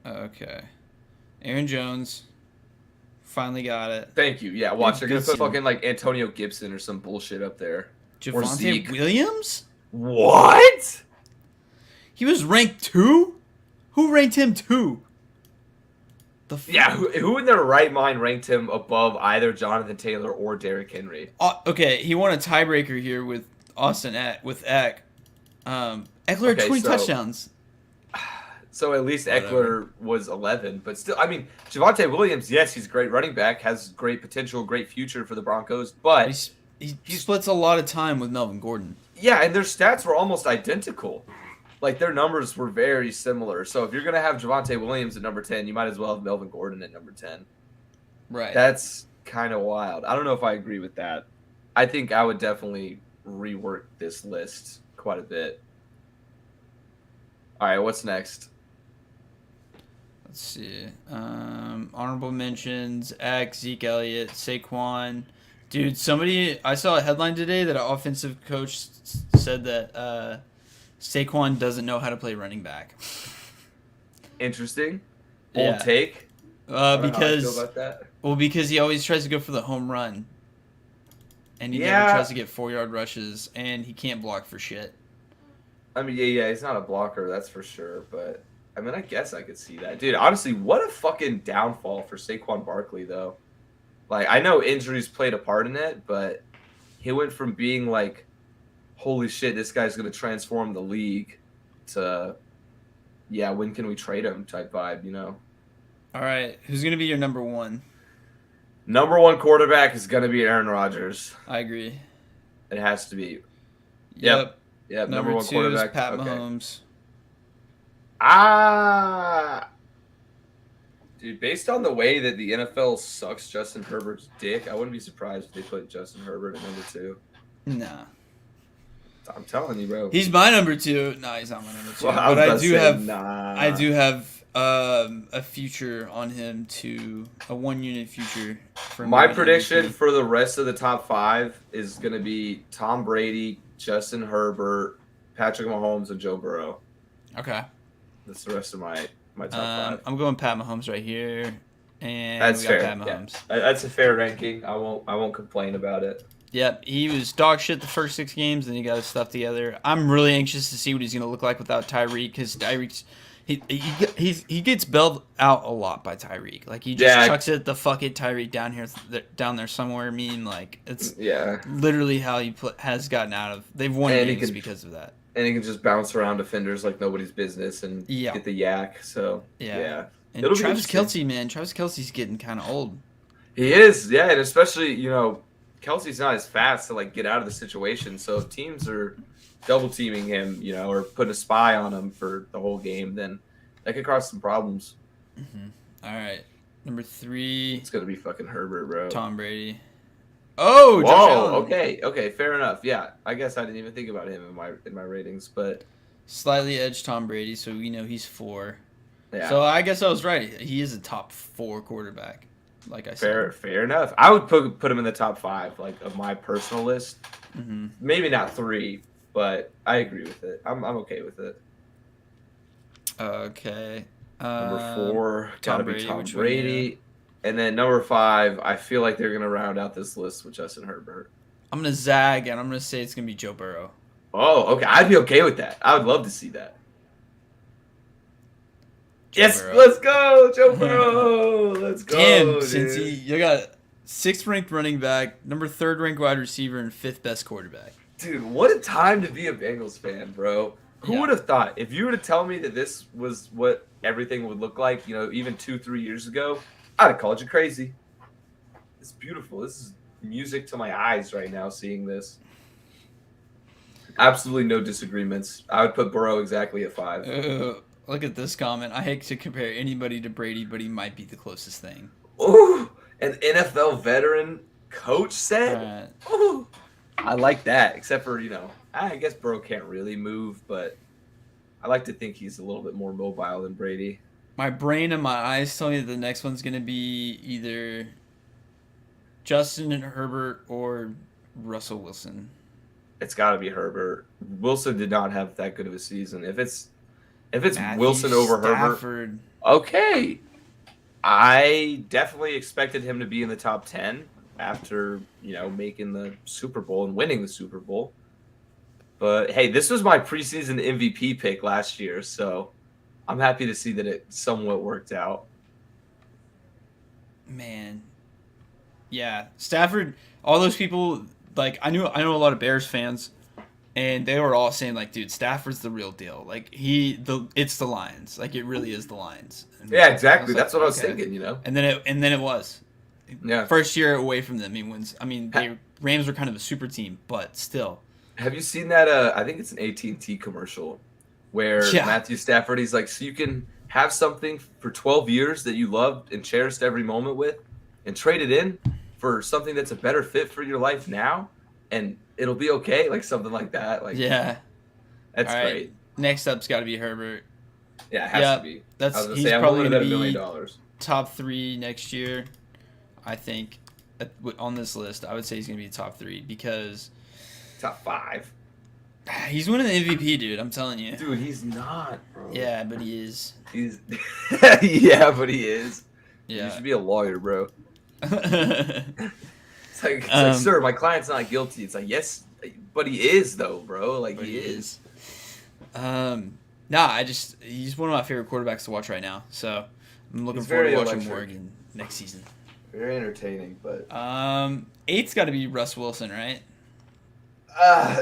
Okay. Aaron Jones. Finally got it. Thank you. Yeah, watch. They're going to put fucking like Antonio Gibson or some bullshit up there. Javonte Williams? What? He was ranked 2? Who ranked him 2? Who in their right mind ranked him above either Jonathan Taylor or Derrick Henry? Okay, he won a tiebreaker here with Austin with Eck. Eckler had 20 touchdowns. So at least Eckler was 11, but still, I mean, Javonte Williams, yes, he's a great running back, has great potential, great future for the Broncos, but he splits a lot of time with Melvin Gordon. Yeah, and their stats were almost identical. Like, their numbers were very similar. So if you're going to have Javonte Williams at number 10, you might as well have Melvin Gordon at number 10. Right. That's kind of wild. I don't know if I agree with that. I think I would definitely rework this list quite a bit. All right, what's next? Let's see. Honorable mentions, Zeke Elliott, Saquon. Dude, I saw a headline today that an offensive coach said that Saquon doesn't know how to play running back. Interesting. Bold take. Because he always tries to go for the home run. And he never tries to get 4-yard rushes, and he can't block for shit. I mean, he's not a blocker, that's for sure, but I mean, I guess I could see that. Dude, honestly, what a fucking downfall for Saquon Barkley, though. Like, I know injuries played a part in it, but he went from being like, holy shit, this guy's going to transform the league to, when can we trade him type vibe, you know? All right, who's going to be your number 1? Number 1 quarterback is going to be Aaron Rodgers. I agree. It has to be. Yep. Number 1 2 quarterback. Is Pat Mahomes. Dude, based on the way that the NFL sucks Justin Herbert's dick, I wouldn't be surprised if they put Justin Herbert at number 2. Nah. I'm telling you, bro. He's my number 2. No, he's not my number 2. Well, but I do have a future on him to a 1 unit future for him to My win prediction MVP. for the rest of the top 5 is going to be Tom Brady, Justin Herbert, Patrick Mahomes, and Joe Burrow. Okay. That's the rest of my top 5. I'm going Pat Mahomes right here, and That's we got fair. Pat Yeah, Mahomes. that's a fair ranking. I won't complain about it. Yep, he was dog shit the first 6 games, and he got his stuff together. I'm really anxious to see what he's going to look like without Tyreek, because Tyreek's he gets bailed out a lot by Tyreek. Like he just chucks it the fuck it Tyreek down there somewhere. I mean, like it's literally how he has gotten out of. They've won games because of that. And he can just bounce around defenders like nobody's business and get the yak. So yeah. And it'll Travis Kelce, man, Travis Kelce's getting kind of old. He is, yeah, and especially Kelsey's not as fast to like get out of the situation. So if teams are double teaming him, or putting a spy on him for the whole game, then that could cause some problems. Mm-hmm. All right, number 3. It's gonna be fucking Herbert, bro. Tom Brady. Oh, whoa. Okay, fair enough. Yeah, I guess I didn't even think about him in my ratings, but slightly edged Tom Brady, so we know he's 4. Yeah. So I guess I was right. He is a top 4 quarterback. Like I said, fair enough. I would put him in the top 5, like of my personal list. Mm-hmm. Maybe not 3, but I agree with it. I'm okay with it. Okay. Number 4, gotta be Tom Brady. And then number 5, I feel like they're gonna round out this list with Justin Herbert. I'm gonna zag and I'm gonna say it's gonna be Joe Burrow. Oh, okay. I'd be okay with that. I would love to see that. Burrow. Let's go, Joe Burrow. Let's go. Damn, Cincy, you got 6th ranked running back, number 3rd ranked wide receiver, and 5th best quarterback. Dude, what a time to be a Bengals fan, bro. Who would have thought? If you were to tell me that this was what everything would look like, even 2-3 years ago, I'd have called you crazy. It's beautiful. This is music to my eyes right now, seeing this. Absolutely no disagreements. I would put Burrow exactly at 5. Look at this comment. I hate to compare anybody to Brady, but he might be the closest thing. Ooh, an NFL veteran coach said. Ooh, I like that. Except for, I guess Burrow can't really move, but I like to think he's a little bit more mobile than Brady. My brain and my eyes tell me that the next one's going to be either Justin and Herbert or Russell Wilson. It's got to be Herbert. Wilson did not have that good of a season. If it's Matthew Wilson over Stafford. Herbert, okay. I definitely expected him to be in the top 10 after, making the Super Bowl and winning the Super Bowl. But, hey, this was my preseason MVP pick last year, so I'm happy to see that it somewhat worked out. Man. Yeah, Stafford, all those people, like, I know a lot of Bears fans, and they were all saying, like, dude, Stafford's the real deal. Like, it's the Lions. Like, it really is the Lions. And yeah, exactly. That's what I was thinking, And then it was. Yeah. First year away from them, he wins. I mean, Rams were kind of a super team, but still. Have you seen that? I think it's an AT&T commercial where Matthew Stafford, he's like, so you can have something for 12 years that you loved and cherished every moment with and trade it in for something that's a better fit for your life now, and it'll be okay, like something like that. Like, yeah. That's great. Next up's got to be Herbert. Yeah, it has to be. He's probably going to be $1 million. Top 3 next year, I think. On this list, I would say he's going to be top 3 because... Top 5. He's winning the MVP, dude. I'm telling you. Dude, he's not, bro. Yeah, but he is. Yeah, but he is. Yeah. You should be a lawyer, bro. It's like, sir, my client's not guilty. It's like, yes, but he is, though, bro. Like, he is. He's one of my favorite quarterbacks to watch right now. So I'm looking forward to watching more again next season. Very entertaining, but 8's got to be Russ Wilson, right?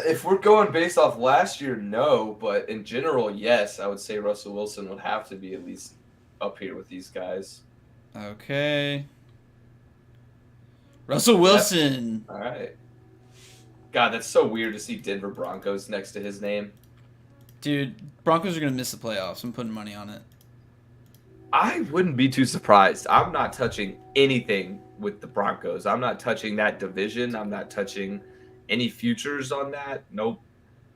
If we're going based off last year, no. But in general, yes. I would say Russell Wilson would have to be at least up here with these guys. Okay. Russell Wilson. All right. God, that's so weird to see Denver Broncos next to his name. Dude, Broncos are going to miss the playoffs. I'm putting money on it. I wouldn't be too surprised. I'm not touching anything with the Broncos. I'm not touching that division. I'm not touching any futures on that. Nope.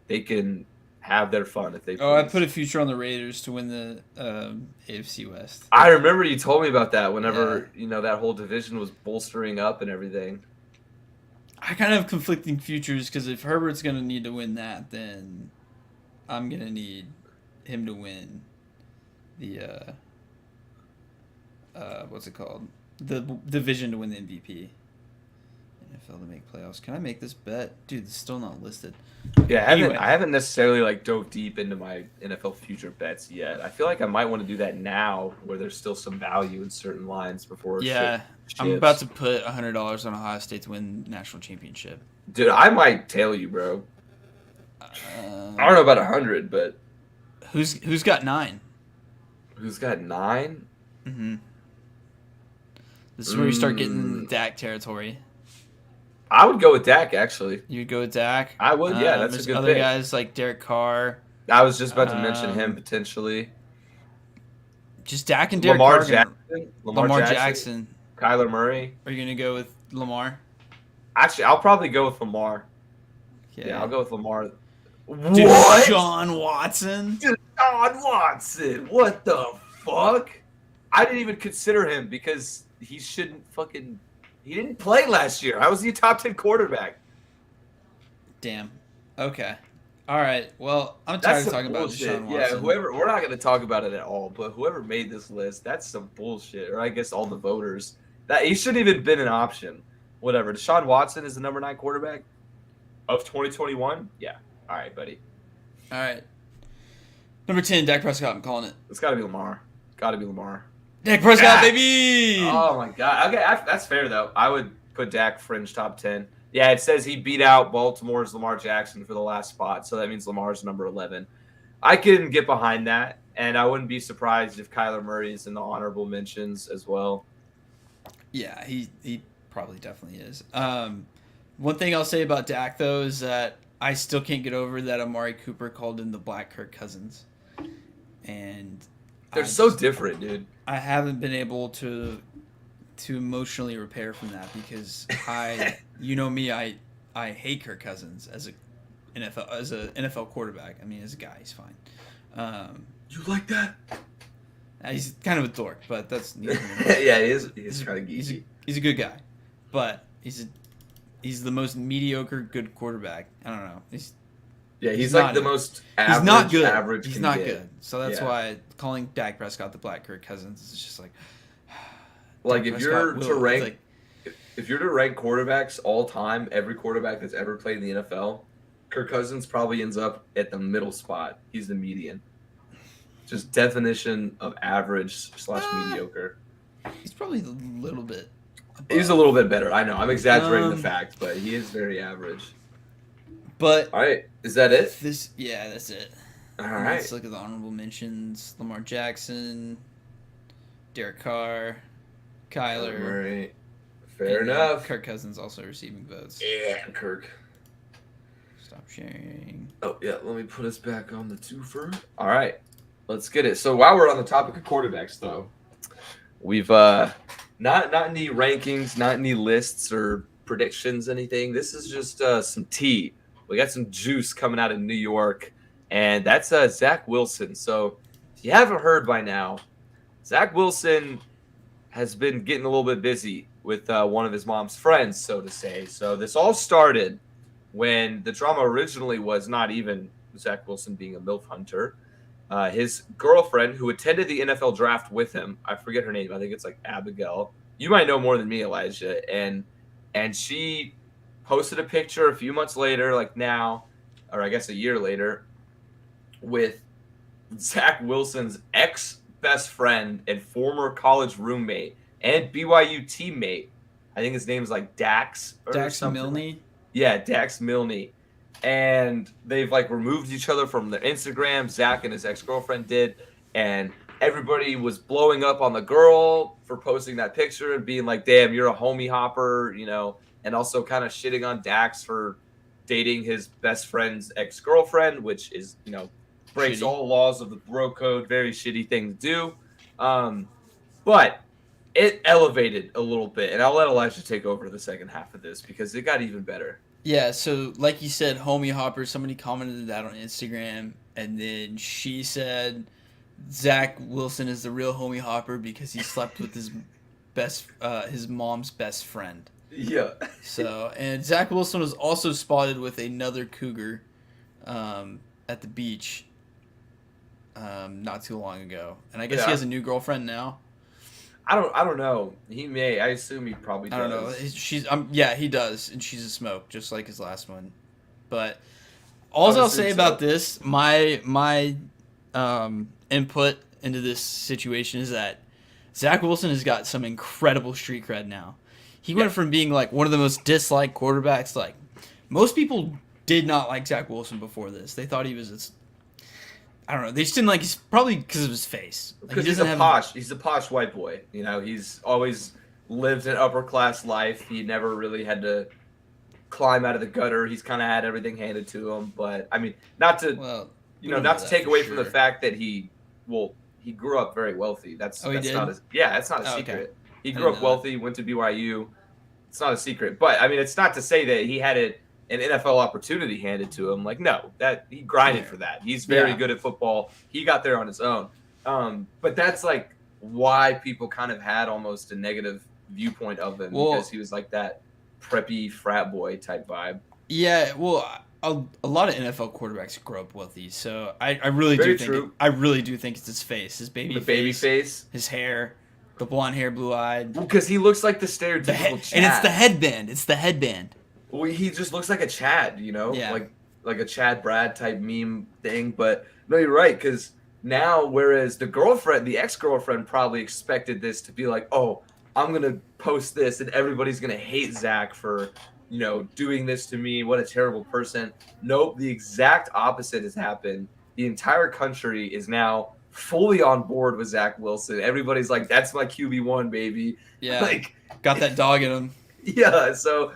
They can have their fun if they Oh, I please. put a future on the Raiders to win the AFC West. I remember you told me about that whenever Yeah. that whole division was bolstering up and everything. I kind of have conflicting futures because if Herbert's gonna need to win that, then I'm gonna need him to win the what's it called? The division to win the MVP. NFL to make playoffs. Can I make this bet, dude? It's still not listed. Yeah, Anyway. I haven't necessarily like dove deep into my NFL future bets yet. I feel like I might want to do that now, where there's still some value in certain lines before. Yeah, I'm about to put $100 on Ohio State to win national championship. Dude, I might tail you, bro. I don't know about 100, but who's got 9? Who's got 9? Mm-hmm. This is where you start getting in the Dak territory. I would go with Dak, actually. You'd go with Dak? I would, yeah. That's a good other pick. Guys like Derek Carr. I was just about to mention him potentially. Just Dak and Derek Carr. Lamar Jackson. Kyler Murray. Are you going to go with Lamar? Actually, I'll probably go with Lamar. Okay. Yeah, I'll go with Lamar. What? Deshaun Watson? Deshaun Watson. What the fuck? I didn't even consider him because he shouldn't fucking... He didn't play last year. How was he a top 10 quarterback? Damn. Okay. All right. Well, I'm tired of talking about Deshaun Watson. Yeah, we're not going to talk about it at all, but whoever made this list, that's some bullshit. Or I guess all the voters. That he shouldn't even been an option. Whatever. Deshaun Watson is the number 9 quarterback of 2021? Yeah. All right, buddy. All right. Number 10, Dak Prescott. I'm calling it. It's got to be Lamar. Got to be Lamar. Dak Prescott, baby! Oh, my God. Okay, that's fair, though. I would put Dak fringe top 10. Yeah, it says he beat out Baltimore's Lamar Jackson for the last spot, so that means Lamar's number 11. I can get behind that, and I wouldn't be surprised if Kyler Murray's in the honorable mentions as well. Yeah, he probably definitely is. One thing I'll say about Dak, though, is that I still can't get over that Amari Cooper called him the Black Kirk Cousins. And they're so different, dude. I haven't been able to emotionally repair from that because you know me, I hate Kirk Cousins as a NFL quarterback. I mean, as a guy, he's fine. You like that? He's kind of a dork, but that's yeah, he is. He's kind of geeky. He's a good guy, but he's the most mediocre good quarterback. I don't know. He's like the most average. He's not good. Average he's can not get. good. So that's why calling Dak Prescott the Black Kirk Cousins is just like. Like if you're to rank quarterbacks all time, every quarterback that's ever played in the NFL, Kirk Cousins probably ends up at the middle spot. He's the median. Just definition of average / mediocre. He's probably a little bit. He's a little bit better. I know. I'm exaggerating the fact, but he is very average. But all right, is that it? That's it. All right. Let's look at the honorable mentions: Lamar Jackson, Derek Carr, Kyler Murray. Fair enough. Kirk Cousins also receiving votes. Yeah, Kirk. Stop sharing. Oh yeah, let me put us back on the twofer. All right, let's get it. So while we're on the topic of quarterbacks, though, we've not any rankings, not any lists or predictions, anything. This is just some tea. We got some juice coming out of New York, and that's Zach Wilson. So if you haven't heard by now, Zach Wilson has been getting a little bit busy with one of his mom's friends, so to say. So this all started when the drama originally was not even Zach Wilson being a MILF hunter. His girlfriend, who attended the NFL draft with him, I forget her name. I think it's like Abigail. You might know more than me, Elijah. And she posted a picture a few months later, like now, or I guess a year later, with Zach Wilson's ex-best friend and former college roommate and BYU teammate. I think his name's like Dax Milne. Yeah, Dax Milne. And they've like removed each other from their Instagram. Zach and his ex-girlfriend did. And everybody was blowing up on the girl for posting that picture and being like, damn, you're a homie hopper, and also kind of shitting on Dax for dating his best friend's ex-girlfriend, which is, breaks shitty. all laws of the bro code. Very shitty thing to do. But it elevated a little bit. And I'll let Elijah take over the second half of this because it got even better. Yeah, so like you said, homie hopper. Somebody commented that on Instagram, and then she said Zach Wilson is the real homie hopper because he slept with his mom's best friend. Yeah. So, and Zach Wilson was also spotted with another cougar at the beach not too long ago, and I guess he Yeah. has a new girlfriend now. I don't know. He may. I assume he probably I don't know. does. She's yeah, he does, and she's a smoke, just like his last one. But I all would I'll assume say so. about this, my input into this situation is that Zach Wilson has got some incredible street cred now. He Yeah. went from being like one of the most disliked quarterbacks. Like most people did not like Zach Wilson before this. They thought he was this. I don't know. They just didn't like. He's probably because of his face. Like Because he doesn't have. he's a posh white boy. You know, he's always lived an upper class life. He never really had to climb out of the gutter. He's kind of had everything handed to him. But I mean, not to Well, you we know, don't not know to that take for away from the sure. fact that he grew up very wealthy. Oh, he That's did. not a yeah, that's not a Oh, okay. secret. He I grew didn't up know that. wealthy, went to BYU. It's not a secret. But I mean, it's not to say that he had an NFL opportunity handed to him. Like, no, that he grinded Yeah. for that. He's very Yeah. good at football. He got there on his own. But that's like why people kind of had almost a negative viewpoint of him Well, because he was like that preppy frat boy type vibe. yeah. Well, a lot of NFL quarterbacks grow up wealthy, so I really Very do think true. I really do think it's his face, his baby The baby face. his hair, the blonde hair, blue eyed. Because he looks like the The stereotypical Chad. and it's the headband. It's the headband. Well, he just looks like a Chad, you know, Yeah. like a Chad Brad type meme thing. But no, you're right because now, whereas the ex-girlfriend, probably expected this to be like, oh, I'm gonna post this and everybody's gonna hate Zach for doing this to me. What a terrible person. Nope, the exact opposite has happened. The entire country is now fully on board with Zach Wilson. Everybody's like, that's my QB1, baby. Yeah, Like, got that dog in him. yeah, so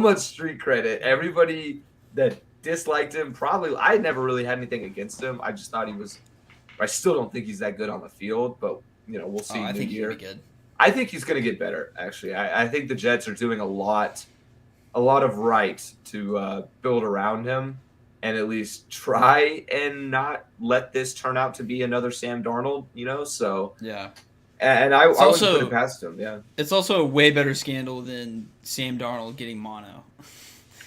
much street credit. Everybody that disliked him, probably I never really had anything against him. I just thought he was. I still don't think he's that good on the field, but we'll see. Oh, I New think year. he'd be good. I think he's going to get better. Actually, I think the Jets are doing a lot of right to build around him, and at least try and not let this turn out to be another Sam Darnold. So Yeah. and I wouldn't also- put it past him. Yeah. It's also a way better scandal than Sam Darnold getting mono.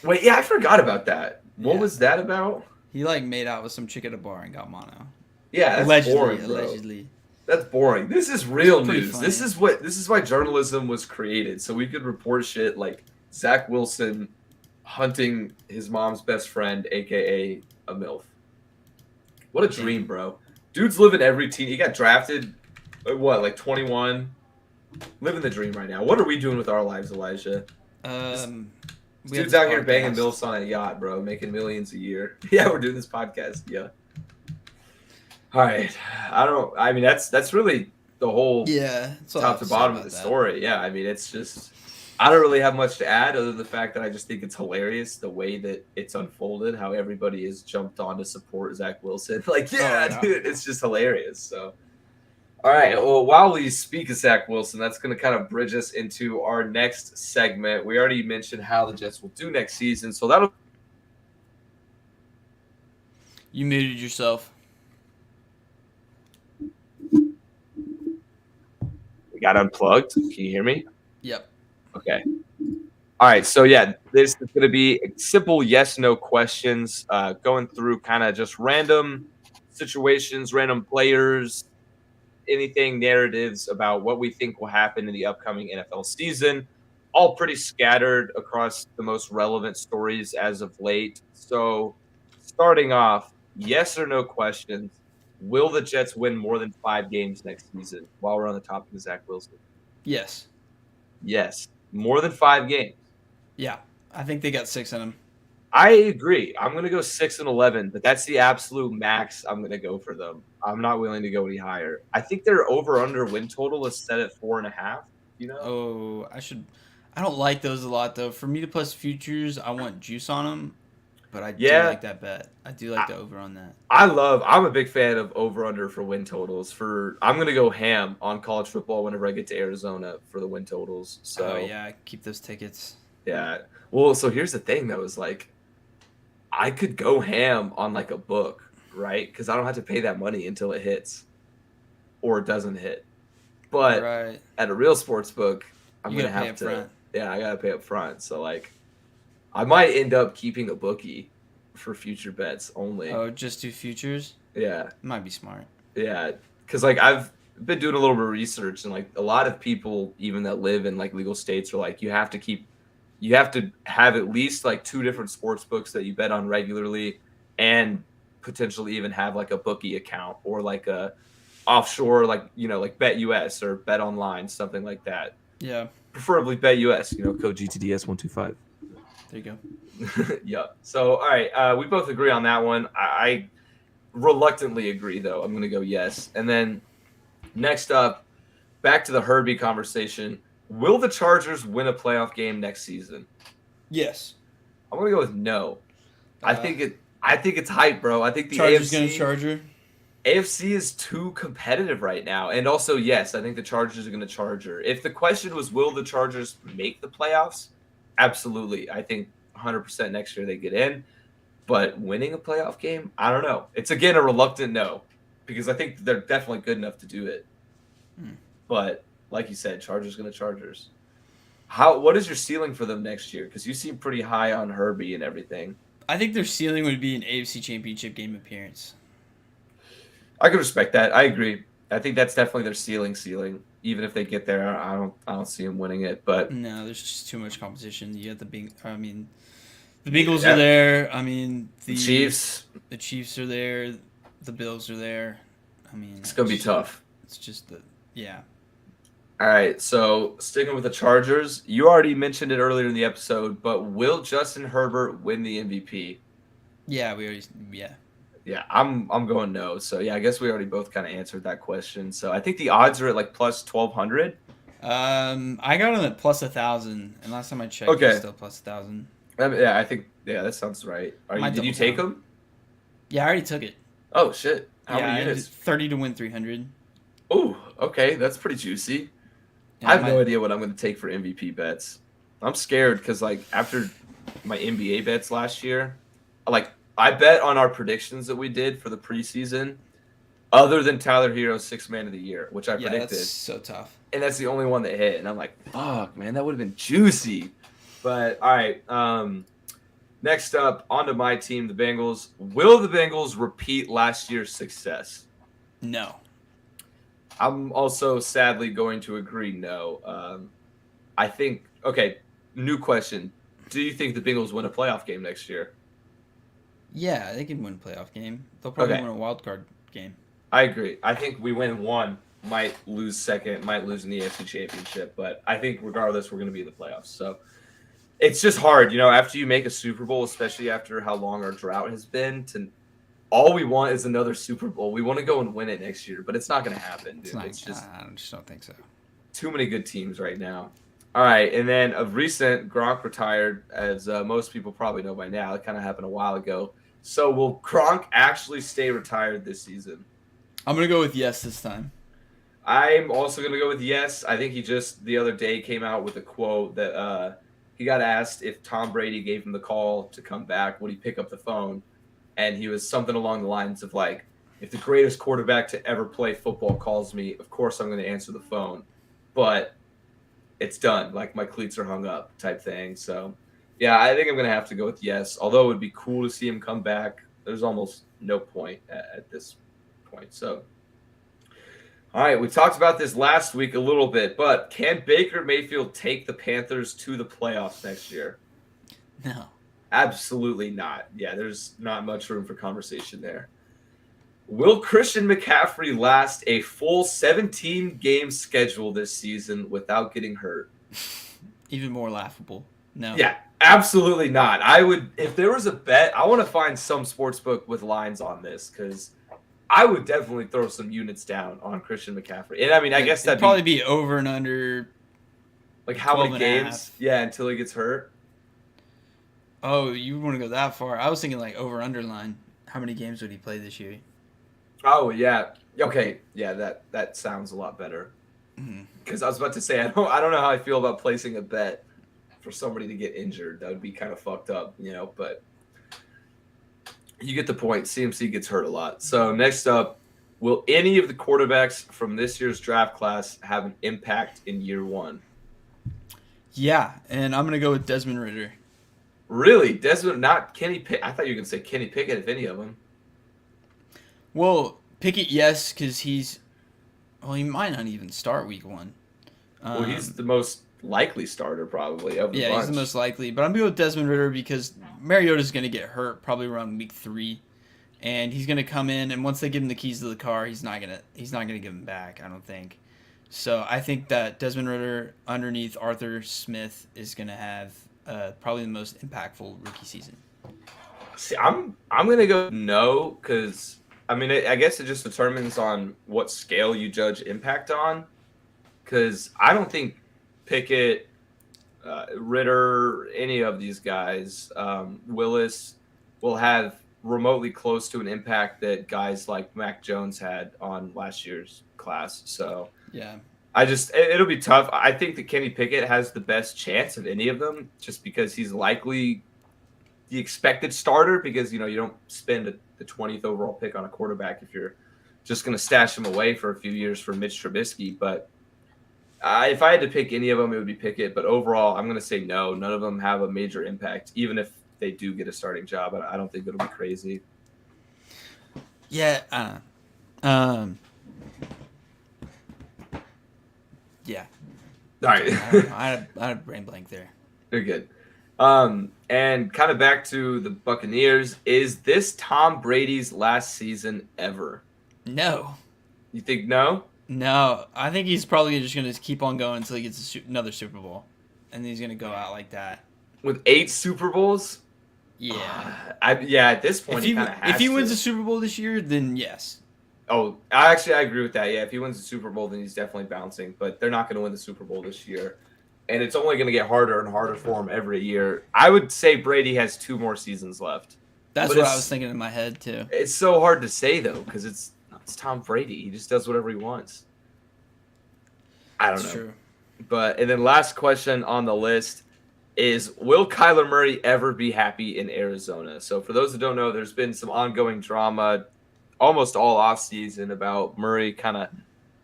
Wait, yeah, I forgot about that. What Yeah. was that about? He like made out with some chick at a bar and got mono. Yeah, that's Allegedly, boring, bro. allegedly. That's boring. This is real It's pretty news. This funny. is why journalism was created, so we could report shit like Zach Wilson hunting his mom's best friend, aka a MILF. What a dream, bro. Dude's living every team. He got drafted at what, like 21? Living the dream right now. What are we doing with our lives, Elijah? We This have dude's this out here banging podcast. MILFs on a yacht, bro, making millions a year. Yeah, we're doing this podcast. Yeah. All right. I mean, that's really the whole Yeah, that's all I have top to say bottom of about the that. story. Yeah, I mean, it's just I don't really have much to add other than the fact that I just think it's hilarious the way that it's unfolded, how everybody has jumped on to support Zach Wilson. Like, yeah. dude, it's just hilarious. So, all right. Well, while we speak of Zach Wilson, that's going to kind of bridge us into our next segment. We already mentioned how the Jets will do next season, so that'll. You muted yourself. We got unplugged. Can you hear me? Yep. Okay. All right. So, yeah, this is going to be simple yes no questions going through kind of just random situations, random players, anything, narratives about what we think will happen in the upcoming NFL season. All pretty scattered across the most relevant stories as of late. So, starting off, yes or no questions. Will the Jets win more than 5 games next season while we're on the topic of Zach Wilson? Yes. Yes. More than 5 games. Yeah. I think they got 6 in them. I agree. I'm going to go 6-11, but that's the absolute max I'm going to go for them. I'm not willing to go any higher. I think their over-under win total is set at 4.5. Oh, I don't like those a lot though. For me to plus futures, I want juice on them, but I do Yeah. like that bet. I do like the over on that. I'm a big fan of over-under for win totals. I'm going to go ham on college football whenever I get to Arizona for the win totals. So Oh yeah, keep those tickets. Yeah. Well, so here's the thing though, is like I could go ham on like a book, right? Because I don't have to pay that money until it hits or it doesn't hit. But Right. at a real sports book, I'm You gonna gotta pay have up to, front. yeah, I gotta pay up front. So like, I might end up keeping a bookie for future bets only. Oh, just do futures? Yeah, Might be smart. yeah, because like I've been doing a little bit of research and like a lot of people, even that live in like legal states, are like you have to have at least like two different sports books that you bet on regularly, and potentially even have like a bookie account or like a offshore, like like Bet US or Bet Online, something like that. Yeah. Preferably Bet US, code GTDS125. There you go. Yep. So all right, we both agree on that one. I reluctantly agree though. I'm gonna go yes. And then next up, back to the Herbie conversation. Will the Chargers win a playoff game next season? Yes. I'm gonna go with no. I Uh, think it. I think it's hype, bro. I think the Chargers gonna AFC Charger. AFC is too competitive right now. And also, yes, I think the Chargers are going to Charger. If the question was, will the Chargers make the playoffs? Absolutely. I think 100% next year they get in. But winning a playoff game, I don't know. It's again a reluctant no, because I think they're definitely good enough to do it. Hmm. But like you said, Chargers going to Chargers. What is your ceiling for them next year? Because you seem pretty high on Herbie and everything. I think their ceiling would be an AFC Championship game appearance. I can respect that. I agree. I think that's definitely their ceiling. Even if they get there, I don't see them winning it. But No, there's just too much competition. You have the Bengals are yeah, there. I mean, the Chiefs, the Chiefs are there. The Bills are there. it's gonna be tough. It's just the yeah. All right, so sticking with the Chargers, you already mentioned it earlier in the episode, but will Justin Herbert win the MVP? Yeah, we already yeah. Yeah, I'm going no. So yeah, I guess we already both kind of answered that question. So I think the odds are at like plus 1,200. I got him at plus 1,000, and last time I checked, Okay. he's still plus 1,000. Yeah, I think that sounds right. Did you take him? Yeah, I already took it. Oh shit! How yeah, many units? 30 to win 300. Oh, okay, that's pretty juicy. Yeah, I have no idea what I'm going to take for MVP bets. I'm scared because, like, after my NBA bets last year, like, I bet on our predictions that we did for the preseason, other than Tyler Hero's Sixth Man of the Year, which I predicted. That's so tough. And that's the only one that hit. And I'm like, fuck, man, that would have been juicy. But, all right. Next up, onto my team, the Bengals. Will the Bengals repeat last year's success? No. I'm also sadly going to agree no. I think, okay, new question. Do you think the Bengals win a playoff game next year? Yeah, they can win a playoff game. They'll probably Okay. win a wild card game. I agree. I think we win one, might lose second, might lose in the AFC Championship, but I think regardless, we're going to be in the playoffs. So it's just hard, after you make a Super Bowl, especially after how long our drought has been, to all we want is another Super Bowl. We want to go and win it next year, but it's not going to happen, dude. It's just I just don't think so. too many good teams right now. All right, and then of recent, Gronk retired, as most people probably know by now. It kind of happened a while ago. So will Gronk actually stay retired this season? I'm going to go with yes this time. I'm also going to go with yes. I think he just the other day came out with a quote that he got asked if Tom Brady gave him the call to come back, would he pick up the phone? And he was something along the lines of like, if the greatest quarterback to ever play football calls me, of course I'm going to answer the phone. But it's done. Like, my cleats are hung up type thing. So, yeah, I think I'm going to have to go with yes. Although it would be cool to see him come back, there's almost no point at this point. So, all right, we talked about this last week a little bit, but can Baker Mayfield take the Panthers to the playoffs next year? No. Absolutely not. Yeah, there's not much room for conversation there. Will Christian McCaffrey last a full 17-game schedule this season without getting hurt? Even more laughable. No. Yeah, absolutely not. I would, if there was a bet, I want to find some sportsbook with lines on this because I would definitely throw some units down on Christian McCaffrey. And I mean, I guess that'd probably be over and under. Like how many games? Yeah, until he gets hurt. Oh, you want to go that far? I was thinking like over underline. How many games would he play this year? Oh yeah. Okay. Yeah, that sounds a lot better. Because I was about to say I don't know how I feel about placing a bet for somebody to get injured. That would be kind of fucked up, but you get the point. CMC gets hurt a lot. So next up, will any of the quarterbacks from this year's draft class have an impact in year one? Yeah, and I'm going to go with Desmond Ridder. Really? Desmond, not Kenny Pickett? I thought you were going to say Kenny Pickett, if any of them. Well, Pickett, yes, because he might not even start week one. Well, he's the most likely starter probably of the bunch. He's the most likely. But I'm going to go with Desmond Ridder because Mariota's going to get hurt probably around week 3. And he's going to come in, and once they give him the keys to the car, he's not going to give them back, I don't think. So I think that Desmond Ridder underneath Arthur Smith is going to have probably the most impactful rookie season. See, I'm going to go no because, I guess it just determines on what scale you judge impact on. Because I don't think Pickett, Ridder, any of these guys, Willis, will have remotely close to an impact that guys like Mac Jones had on last year's class. So yeah, it'll be tough. I think that Kenny Pickett has the best chance of any of them just because he's likely the expected starter because, you don't spend the 20th overall pick on a quarterback if you're just going to stash him away for a few years for Mitch Trubisky. But if I had to pick any of them, it would be Pickett. But overall, I'm going to say no. None of them have a major impact, even if they do get a starting job. I don't think it'll be crazy. Yeah. Yeah. All right. I had a brain blank there. You're good. And kind of back to the Buccaneers. Is this Tom Brady's last season ever? No. You think no? No. I think he's probably just going to keep on going until he gets another Super Bowl. And then he's going to go out like that. With 8 Super Bowls? Yeah. At this point, if he wins a Super Bowl this year, then yes. Oh, I agree with that. Yeah, if he wins the Super Bowl, then he's definitely bouncing. But they're not going to win the Super Bowl this year. And it's only going to get harder and harder for him every year. I would say Brady has 2 more seasons left. That's what I was thinking in my head, too. It's so hard to say, though, because it's Tom Brady. He just does whatever he wants. I don't know. True. And then last question on the list is, will Kyler Murray ever be happy in Arizona? So for those who don't know, there's been some ongoing drama almost all offseason about Murray kind of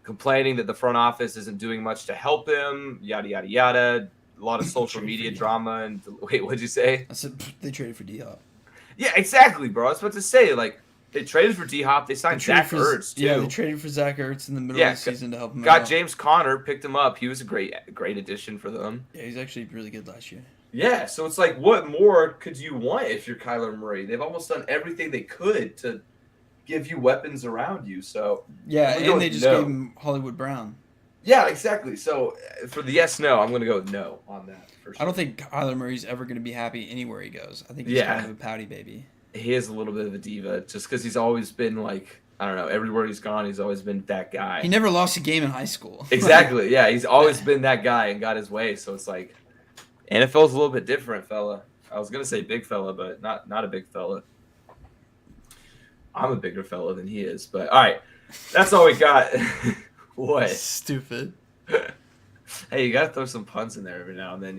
complaining that the front office isn't doing much to help him, yada, yada, yada. A lot of social media drama. And wait, what'd you say? I said they traded for D-Hop. Yeah, exactly, bro. I was about to say, they traded for D-Hop. They signed Zach Ertz, too. Yeah, they traded for Zach Ertz in the middle of the season to help him out. Got James Conner, picked him up. He was a great addition for them. Yeah, he's actually really good last year. Yeah, so it's like, what more could you want if you're Kyler Murray? They've almost done everything they could to give you weapons around you. So yeah, and they just gave him Hollywood Brown. Yeah, exactly. So for the no, I'm going to go no on that. For sure. I don't think Kyler Murray's ever going to be happy anywhere he goes. I think he's kind of a pouty baby. He is a little bit of a diva just because he's always been I don't know, everywhere he's gone, he's always been that guy. He never lost a game in high school. Exactly. Yeah, he's always been that guy and got his way. So it's like, NFL's a little bit different, fella. I was going to say big fella, but not a big fella. I'm a bigger fella than he is. But all right, that's all we got. What? Stupid. Hey, you got to throw some puns in there every now and then,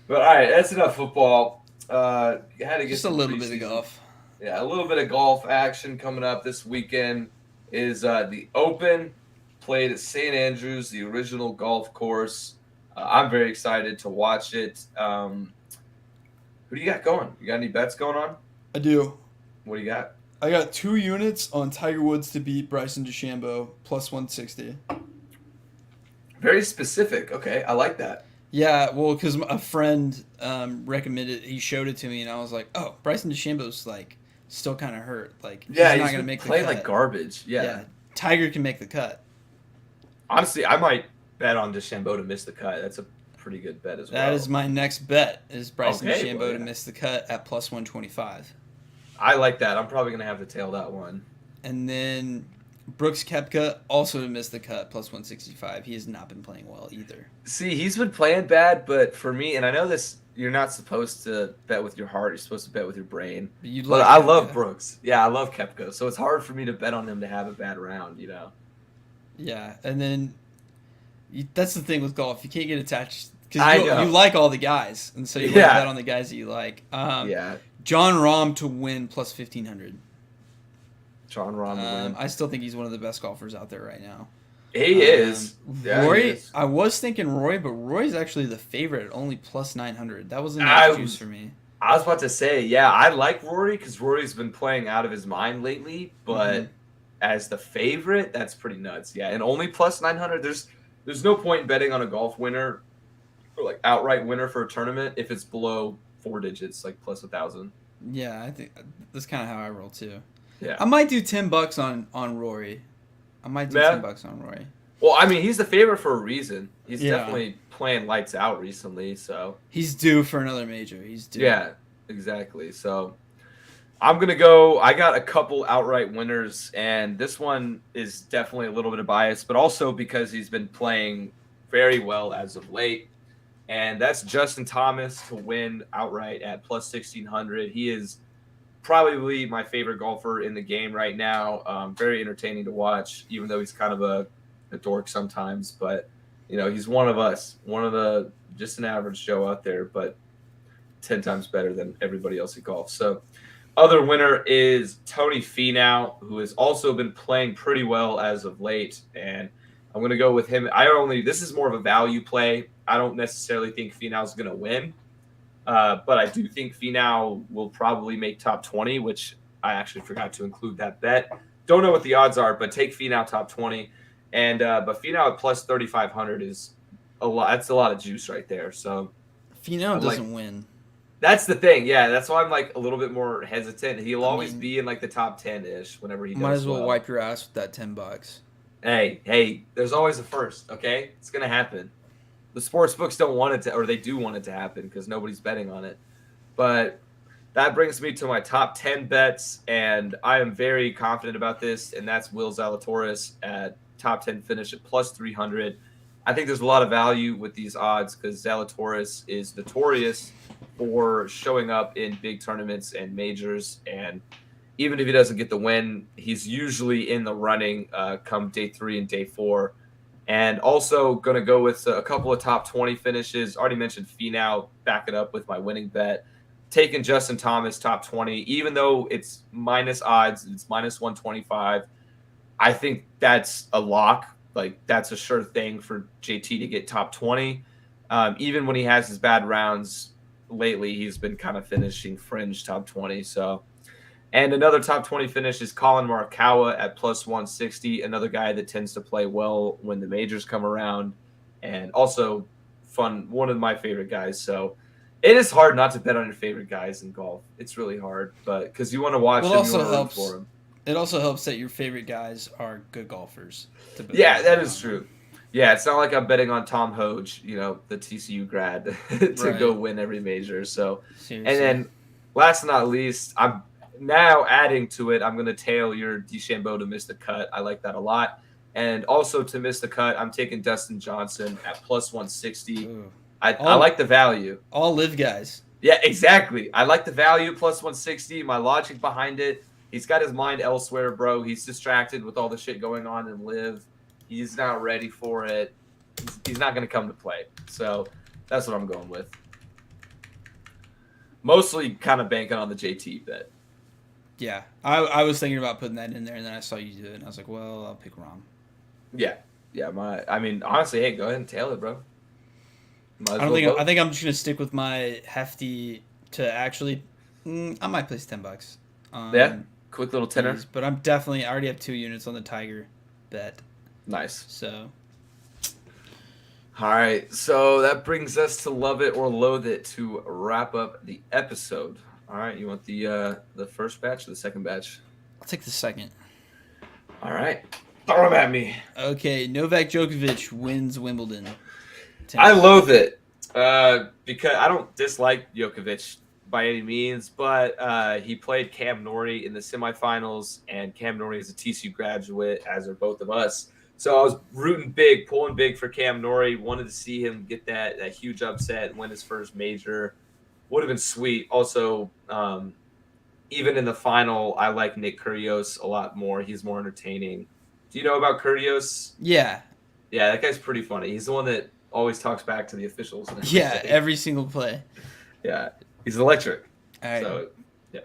But all right, that's enough football. Had to get just a little bit of golf. Yeah, a little bit of golf action coming up this weekend is the Open, played at St. Andrews, the original golf course. I'm very excited to watch it. Who do you got going? You got any bets going on? I do. What do you got? I got 2 units on Tiger Woods to beat Bryson DeChambeau, plus 160. Very specific. Okay, I like that. Yeah, well, because a friend recommended, he showed it to me, and I was like, oh, Bryson DeChambeau's still kind of hurt. He's not going to make the cut. Playing like garbage. Yeah. Tiger can make the cut. Honestly, I might bet on DeChambeau to miss the cut. That's a pretty good bet as well. That is my next bet, is Bryson DeChambeau to miss the cut at plus 125. I like that. I'm probably going to have to tail that one. And then Brooks Koepka also to miss the cut, plus 165. He has not been playing well either. See, he's been playing bad, but for me, and I know this, you're not supposed to bet with your heart. You're supposed to bet with your brain. But I love Brooks. Yeah, I love Koepka. So it's hard for me to bet on him to have a bad round, Yeah, and then that's the thing with golf. You can't get attached because I you know. like all the guys, and so you want to bet Yeah. on the guys that you like. Yeah. John Rahm to win plus 1,500. John Rahm to win. I still think he's one of the best golfers out there right now. He is. Yeah, he Roy, is. I was thinking Roy, but Roy's actually the favorite at only plus 900. That was a I nice juice was for me. I was about to say, yeah, I like Rory because Rory's been playing out of his mind lately, Hmm. but as the favorite, that's pretty nuts. Yeah, and only plus 900. There's no point in betting on a golf winner or like outright winner for a tournament if it's below 4 digits, like plus 1,000. Yeah, I think that's kind of how I roll too. Yeah. I might do $10 on Rory. I might do Yeah. $10 on Rory. Well, I mean, he's the favorite for a reason. He's Yeah, definitely playing lights out recently, so he's due for another major. He's due. yeah, exactly. So I'm gonna go. I got a couple outright winners, and this one is definitely a little bit of bias, but also because he's been playing very well as of late. And that's Justin Thomas to win outright at plus 1,600. He is probably my favorite golfer in the game right now. Very entertaining to watch, even though he's kind of a dork sometimes. But he's one of us, one of the just an average Joe out there, but 10 times better than everybody else at golf. So, other winner is Tony Finau, who has also been playing pretty well as of late, and I'm going to go with him. This is more of a value play. I don't necessarily think Finau's going to win, but I do think Finau will probably make top 20, which I actually forgot to include that bet. Don't know what the odds are, but take Finau top 20, and but Finau at plus 3,500 is a lot. That's a lot of juice right there. So Finau I'm doesn't win. that's the thing. Yeah, that's why I'm like a little bit more hesitant. He'll I always mean, be in like the top 10-ish whenever he does might as well well. wipe your ass with that $10. Hey, there's always a first, okay? It's going to happen. The sports books don't want it to, or they do want it to happen because nobody's betting on it. But that brings me to my top 10 bets, and I am very confident about this, and that's Will Zalatoris at top 10 finish at plus 300. I think there's a lot of value with these odds because Zalatoris is notorious for showing up in big tournaments and majors, and even if he doesn't get the win, he's usually in the running come day 3 and day 4. And also going to go with a couple of top 20 finishes. Already mentioned Finau, back it up with my winning bet. Taking Justin Thomas top 20, even though it's minus odds, it's minus 125. I think that's a lock. Like, that's a sure thing for JT to get top 20. Even when he has his bad rounds lately, he's been kind of finishing fringe top 20. So, and another top 20 finish is Colin Morikawa at plus 160, another guy that tends to play well when the majors come around, and also fun, one of my favorite guys. So it is hard not to bet on your favorite guys in golf. It's really hard, but because you want to watch them, you want to root for them. It also helps that your favorite guys are good golfers. Yeah, that is true. Yeah, it's not like I'm betting on Tom Hoge, the TCU grad, to go win every major. So, seriously. And then last but not least, I'm now adding to it. I'm going to tail your DeChambeau to miss the cut. I like that a lot. And also to miss the cut, I'm taking Dustin Johnson at plus 160. I like the value. All live guys. Yeah, exactly. I like the value plus 160. My logic behind it. He's got his mind elsewhere, bro. He's distracted with all the shit going on in live. He's not ready for it. He's not going to come to play. So that's what I'm going with. Mostly kind of banking on the JT bet. Yeah, I was thinking about putting that in there, and then I saw you do it, and I was like, well, I'll pick Rahm. Yeah. Honestly, hey, go ahead and tail it, bro. I think I'm just gonna stick with my hefty to actually. I might place $10. Yeah, quick little tenner. But I already have 2 units on the Tiger bet. Nice. So. All right, so that brings us to love it or loathe it to wrap up the episode. All right, you want the first batch or the second batch? I'll take the second. All right, throw them at me. Okay, Novak Djokovic wins Wimbledon. I loathe it because I don't dislike Djokovic by any means, but he played Cam Norrie in the semifinals, and Cam Norrie is a TCU graduate, as are both of us. So I was rooting big, pulling big for Cam Norrie. Wanted to see him get that huge upset, win his first major. Would have been sweet. Also, even in the final, I like Nick Kyrgios a lot more. He's more entertaining. Do you know about Kyrgios? Yeah. Yeah, that guy's pretty funny. He's the one that always talks back to the officials. And Yeah, everything. every single play. Yeah, he's electric. All right. So, yeah.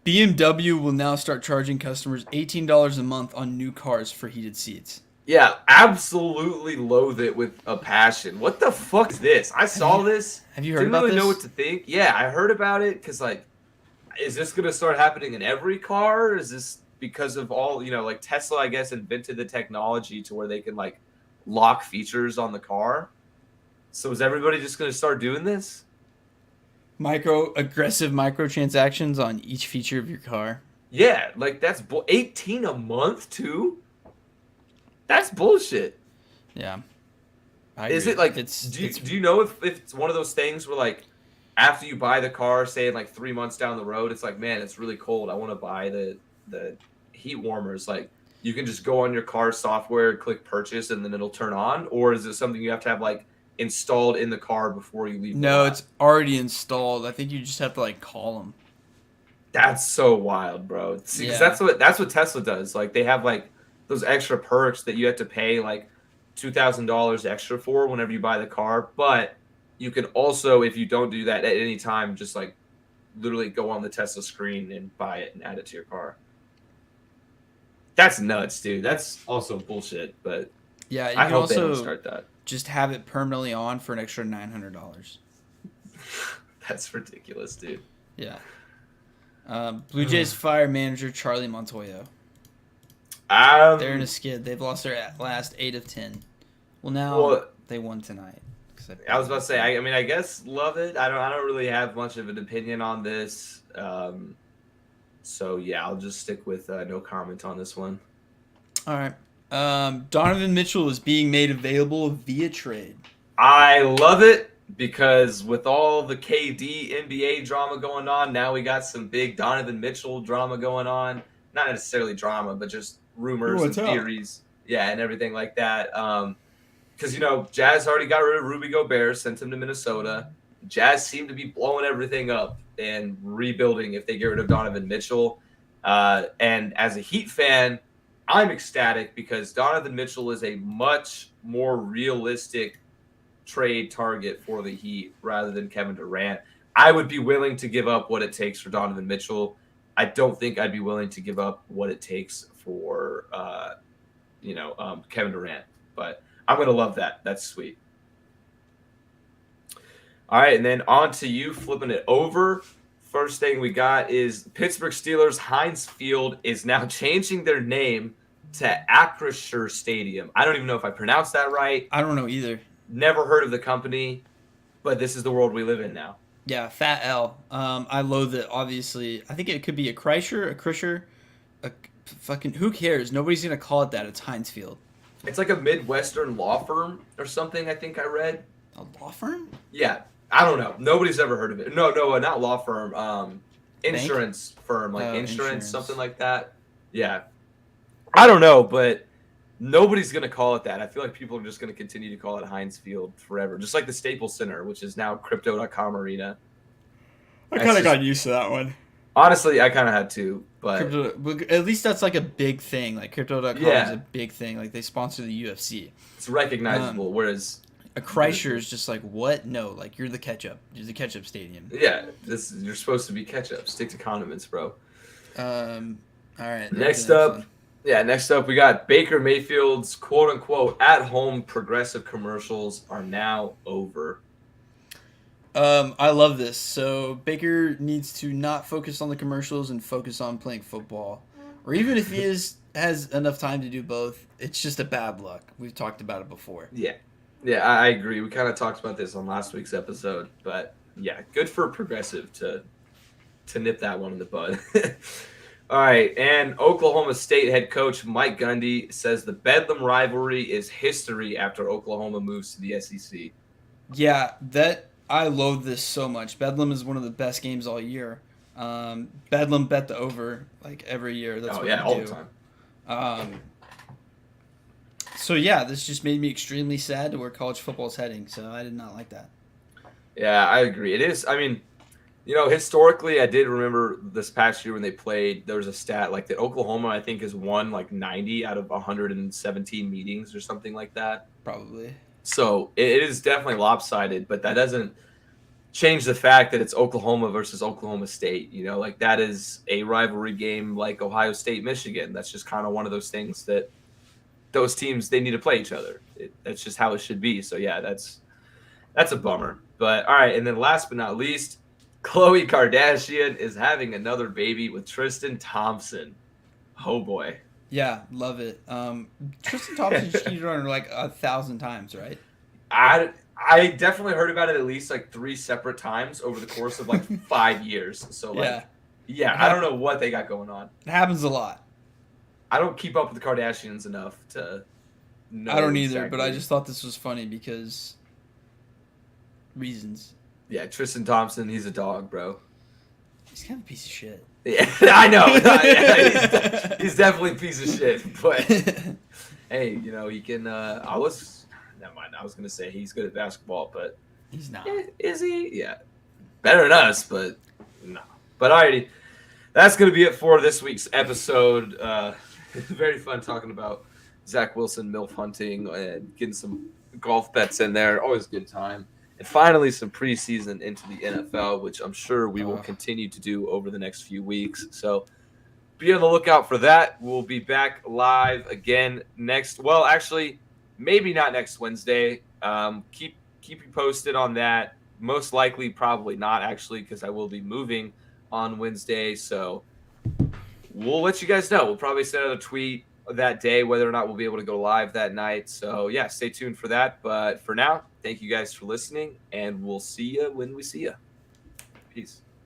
BMW will now start charging customers $18 a month on new cars for heated seats. Yeah, absolutely loathe it with a passion. What the fuck is this? I saw this. Have you heard Didn't about really know this? what to think. Yeah, I heard about it because, like, is this going to start happening in every car? Is this because of all, like Tesla, I guess, invented the technology to where they can, like, lock features on the car? So is everybody just going to start doing this? Aggressive microtransactions on each feature of your car. Yeah, like that's 18 a month too. That's bullshit. Yeah. Is it like? Do you know if it's one of those things where like after you buy the car, say in like 3 months down the road, it's like, man, it's really cold. I want to buy the heat warmers. Like you can just go on your car software, click purchase, and then it'll turn on. Or is it something you have to have like installed in the car before you leave? No, it's already installed. I think you just have to like call them. That's so wild, bro. See, because that's what Tesla does. Like they have like those extra perks that you have to pay like $2,000 extra for whenever you buy the car. But you can also, if you don't do that at any time, just like literally go on the Tesla screen and buy it and add it to your car. That's nuts, dude. That's also bullshit. But yeah, you I can hope they don't also start that. just have it permanently on for an extra $900. That's ridiculous, dude. Yeah. Blue Jays fire manager Charlie Montoyo. They're in a skid. They've lost their last 8 of 10. Well, now they won tonight. I was about to say. I mean, I guess love it. I don't really have much of an opinion on this. So yeah, I'll just stick with no comment on this one. All right. Donovan Mitchell is being made available via trade. I love it because with all the KD NBA drama going on, now we got some big Donovan Mitchell drama going on. Not necessarily drama, but just rumors and theories. Yeah, and everything like that. Because, Jazz already got rid of Rudy Gobert, sent him to Minnesota. Jazz seem to be blowing everything up and rebuilding if they get rid of Donovan Mitchell. And as a Heat fan, I'm ecstatic because Donovan Mitchell is a much more realistic trade target for the Heat rather than Kevin Durant. I would be willing to give up what it takes for Donovan Mitchell. I don't think I'd be willing to give up what it takes for, Kevin Durant. But I'm going to love that. That's sweet. All right, and then on to you, flipping it over. First thing we got is Pittsburgh Steelers Heinz Field is now changing their name to Acrisure Stadium. I don't even know if I pronounced that right. I don't know either. Never heard of the company, but this is the world we live in now. Yeah, Fat L. I loathe it, obviously. I think it could be a Krisher, fucking, who cares? Nobody's going to call it that. It's Heinz Field. It's like a Midwestern law firm or something, I think I read. A law firm? Yeah. I don't know. Nobody's ever heard of it. No, not law firm. Insurance firm, like insurance, something like that. Yeah. I don't know, but nobody's going to call it that. I feel like people are just going to continue to call it Heinz Field forever. Just like the Staples Center, which is now Crypto.com Arena. I kind of got used to that one. Honestly, I kind of had to, but at least that's like a big thing. Like Crypto.com is a big thing. Like they sponsor the UFC. It's recognizable, whereas a Kreischer is just like, what? No, like you're the ketchup. You're the ketchup stadium. Yeah, you're supposed to be ketchup. Stick to condiments, bro. All right. Next up, we got Baker Mayfield's quote-unquote at-home progressive commercials are now over. I love this. So Baker needs to not focus on the commercials and focus on playing football. Or even if he has enough time to do both, it's just a bad luck. We've talked about it before. Yeah. Yeah, I agree. We kind of talked about this on last week's episode, but yeah, good for Progressive to nip that one in the bud. All right, and Oklahoma State head coach Mike Gundy says the Bedlam rivalry is history after Oklahoma moves to the SEC. Yeah, I loathe this so much. Bedlam is one of the best games all year. Bedlam bet the over like every year. That's what all do. the time. So yeah, this just made me extremely sad to where college football is heading. So I did not like that. Yeah, I agree. It is. I mean, historically, I did remember this past year when they played. There was a stat like that Oklahoma, I think, has won like 90 out of 117 meetings or something like that. Probably. So it is definitely lopsided, but that doesn't change the fact that it's Oklahoma versus Oklahoma State. Like that is a rivalry game like Ohio State, Michigan. That's just kind of one of those things that those teams, they need to play each other. That's just how it should be. So yeah, that's a bummer. But all right, and then last but not least, Khloe Kardashian is having another baby with Tristan Thompson. Oh boy. Yeah, love it. Tristan Thompson cheated on her like 1,000 times, right? I definitely heard about it at least like 3 separate times over the course of like 5 years. So like, yeah, I don't know what they got going on. It happens a lot. I don't keep up with the Kardashians enough to know. I don't either, exactly. but I just thought this was funny because reasons. Yeah, Tristan Thompson, he's a dog, bro. He's kind of a piece of shit. Yeah, I know. Yeah, he's definitely a piece of shit. But hey, he can. Never mind. I was gonna say he's good at basketball, but he's not. Is he? Yeah, better than us, but no. But alrighty, that's gonna be it for this week's episode. Very fun talking about Zach Wilson, MILF hunting, and getting some golf bets in there. Always a good time. And finally, some preseason into the NFL, which I'm sure we will continue to do over the next few weeks. So be on the lookout for that. We'll be back live again actually, maybe not next Wednesday. Keep you posted on that. Most likely, probably not, actually, because I will be moving on Wednesday. So we'll let you guys know. We'll probably send out a tweet that day whether or not we'll be able to go live that night. So yeah, stay tuned for that. But for now, thank you guys for listening, and we'll see you when we see you. Peace.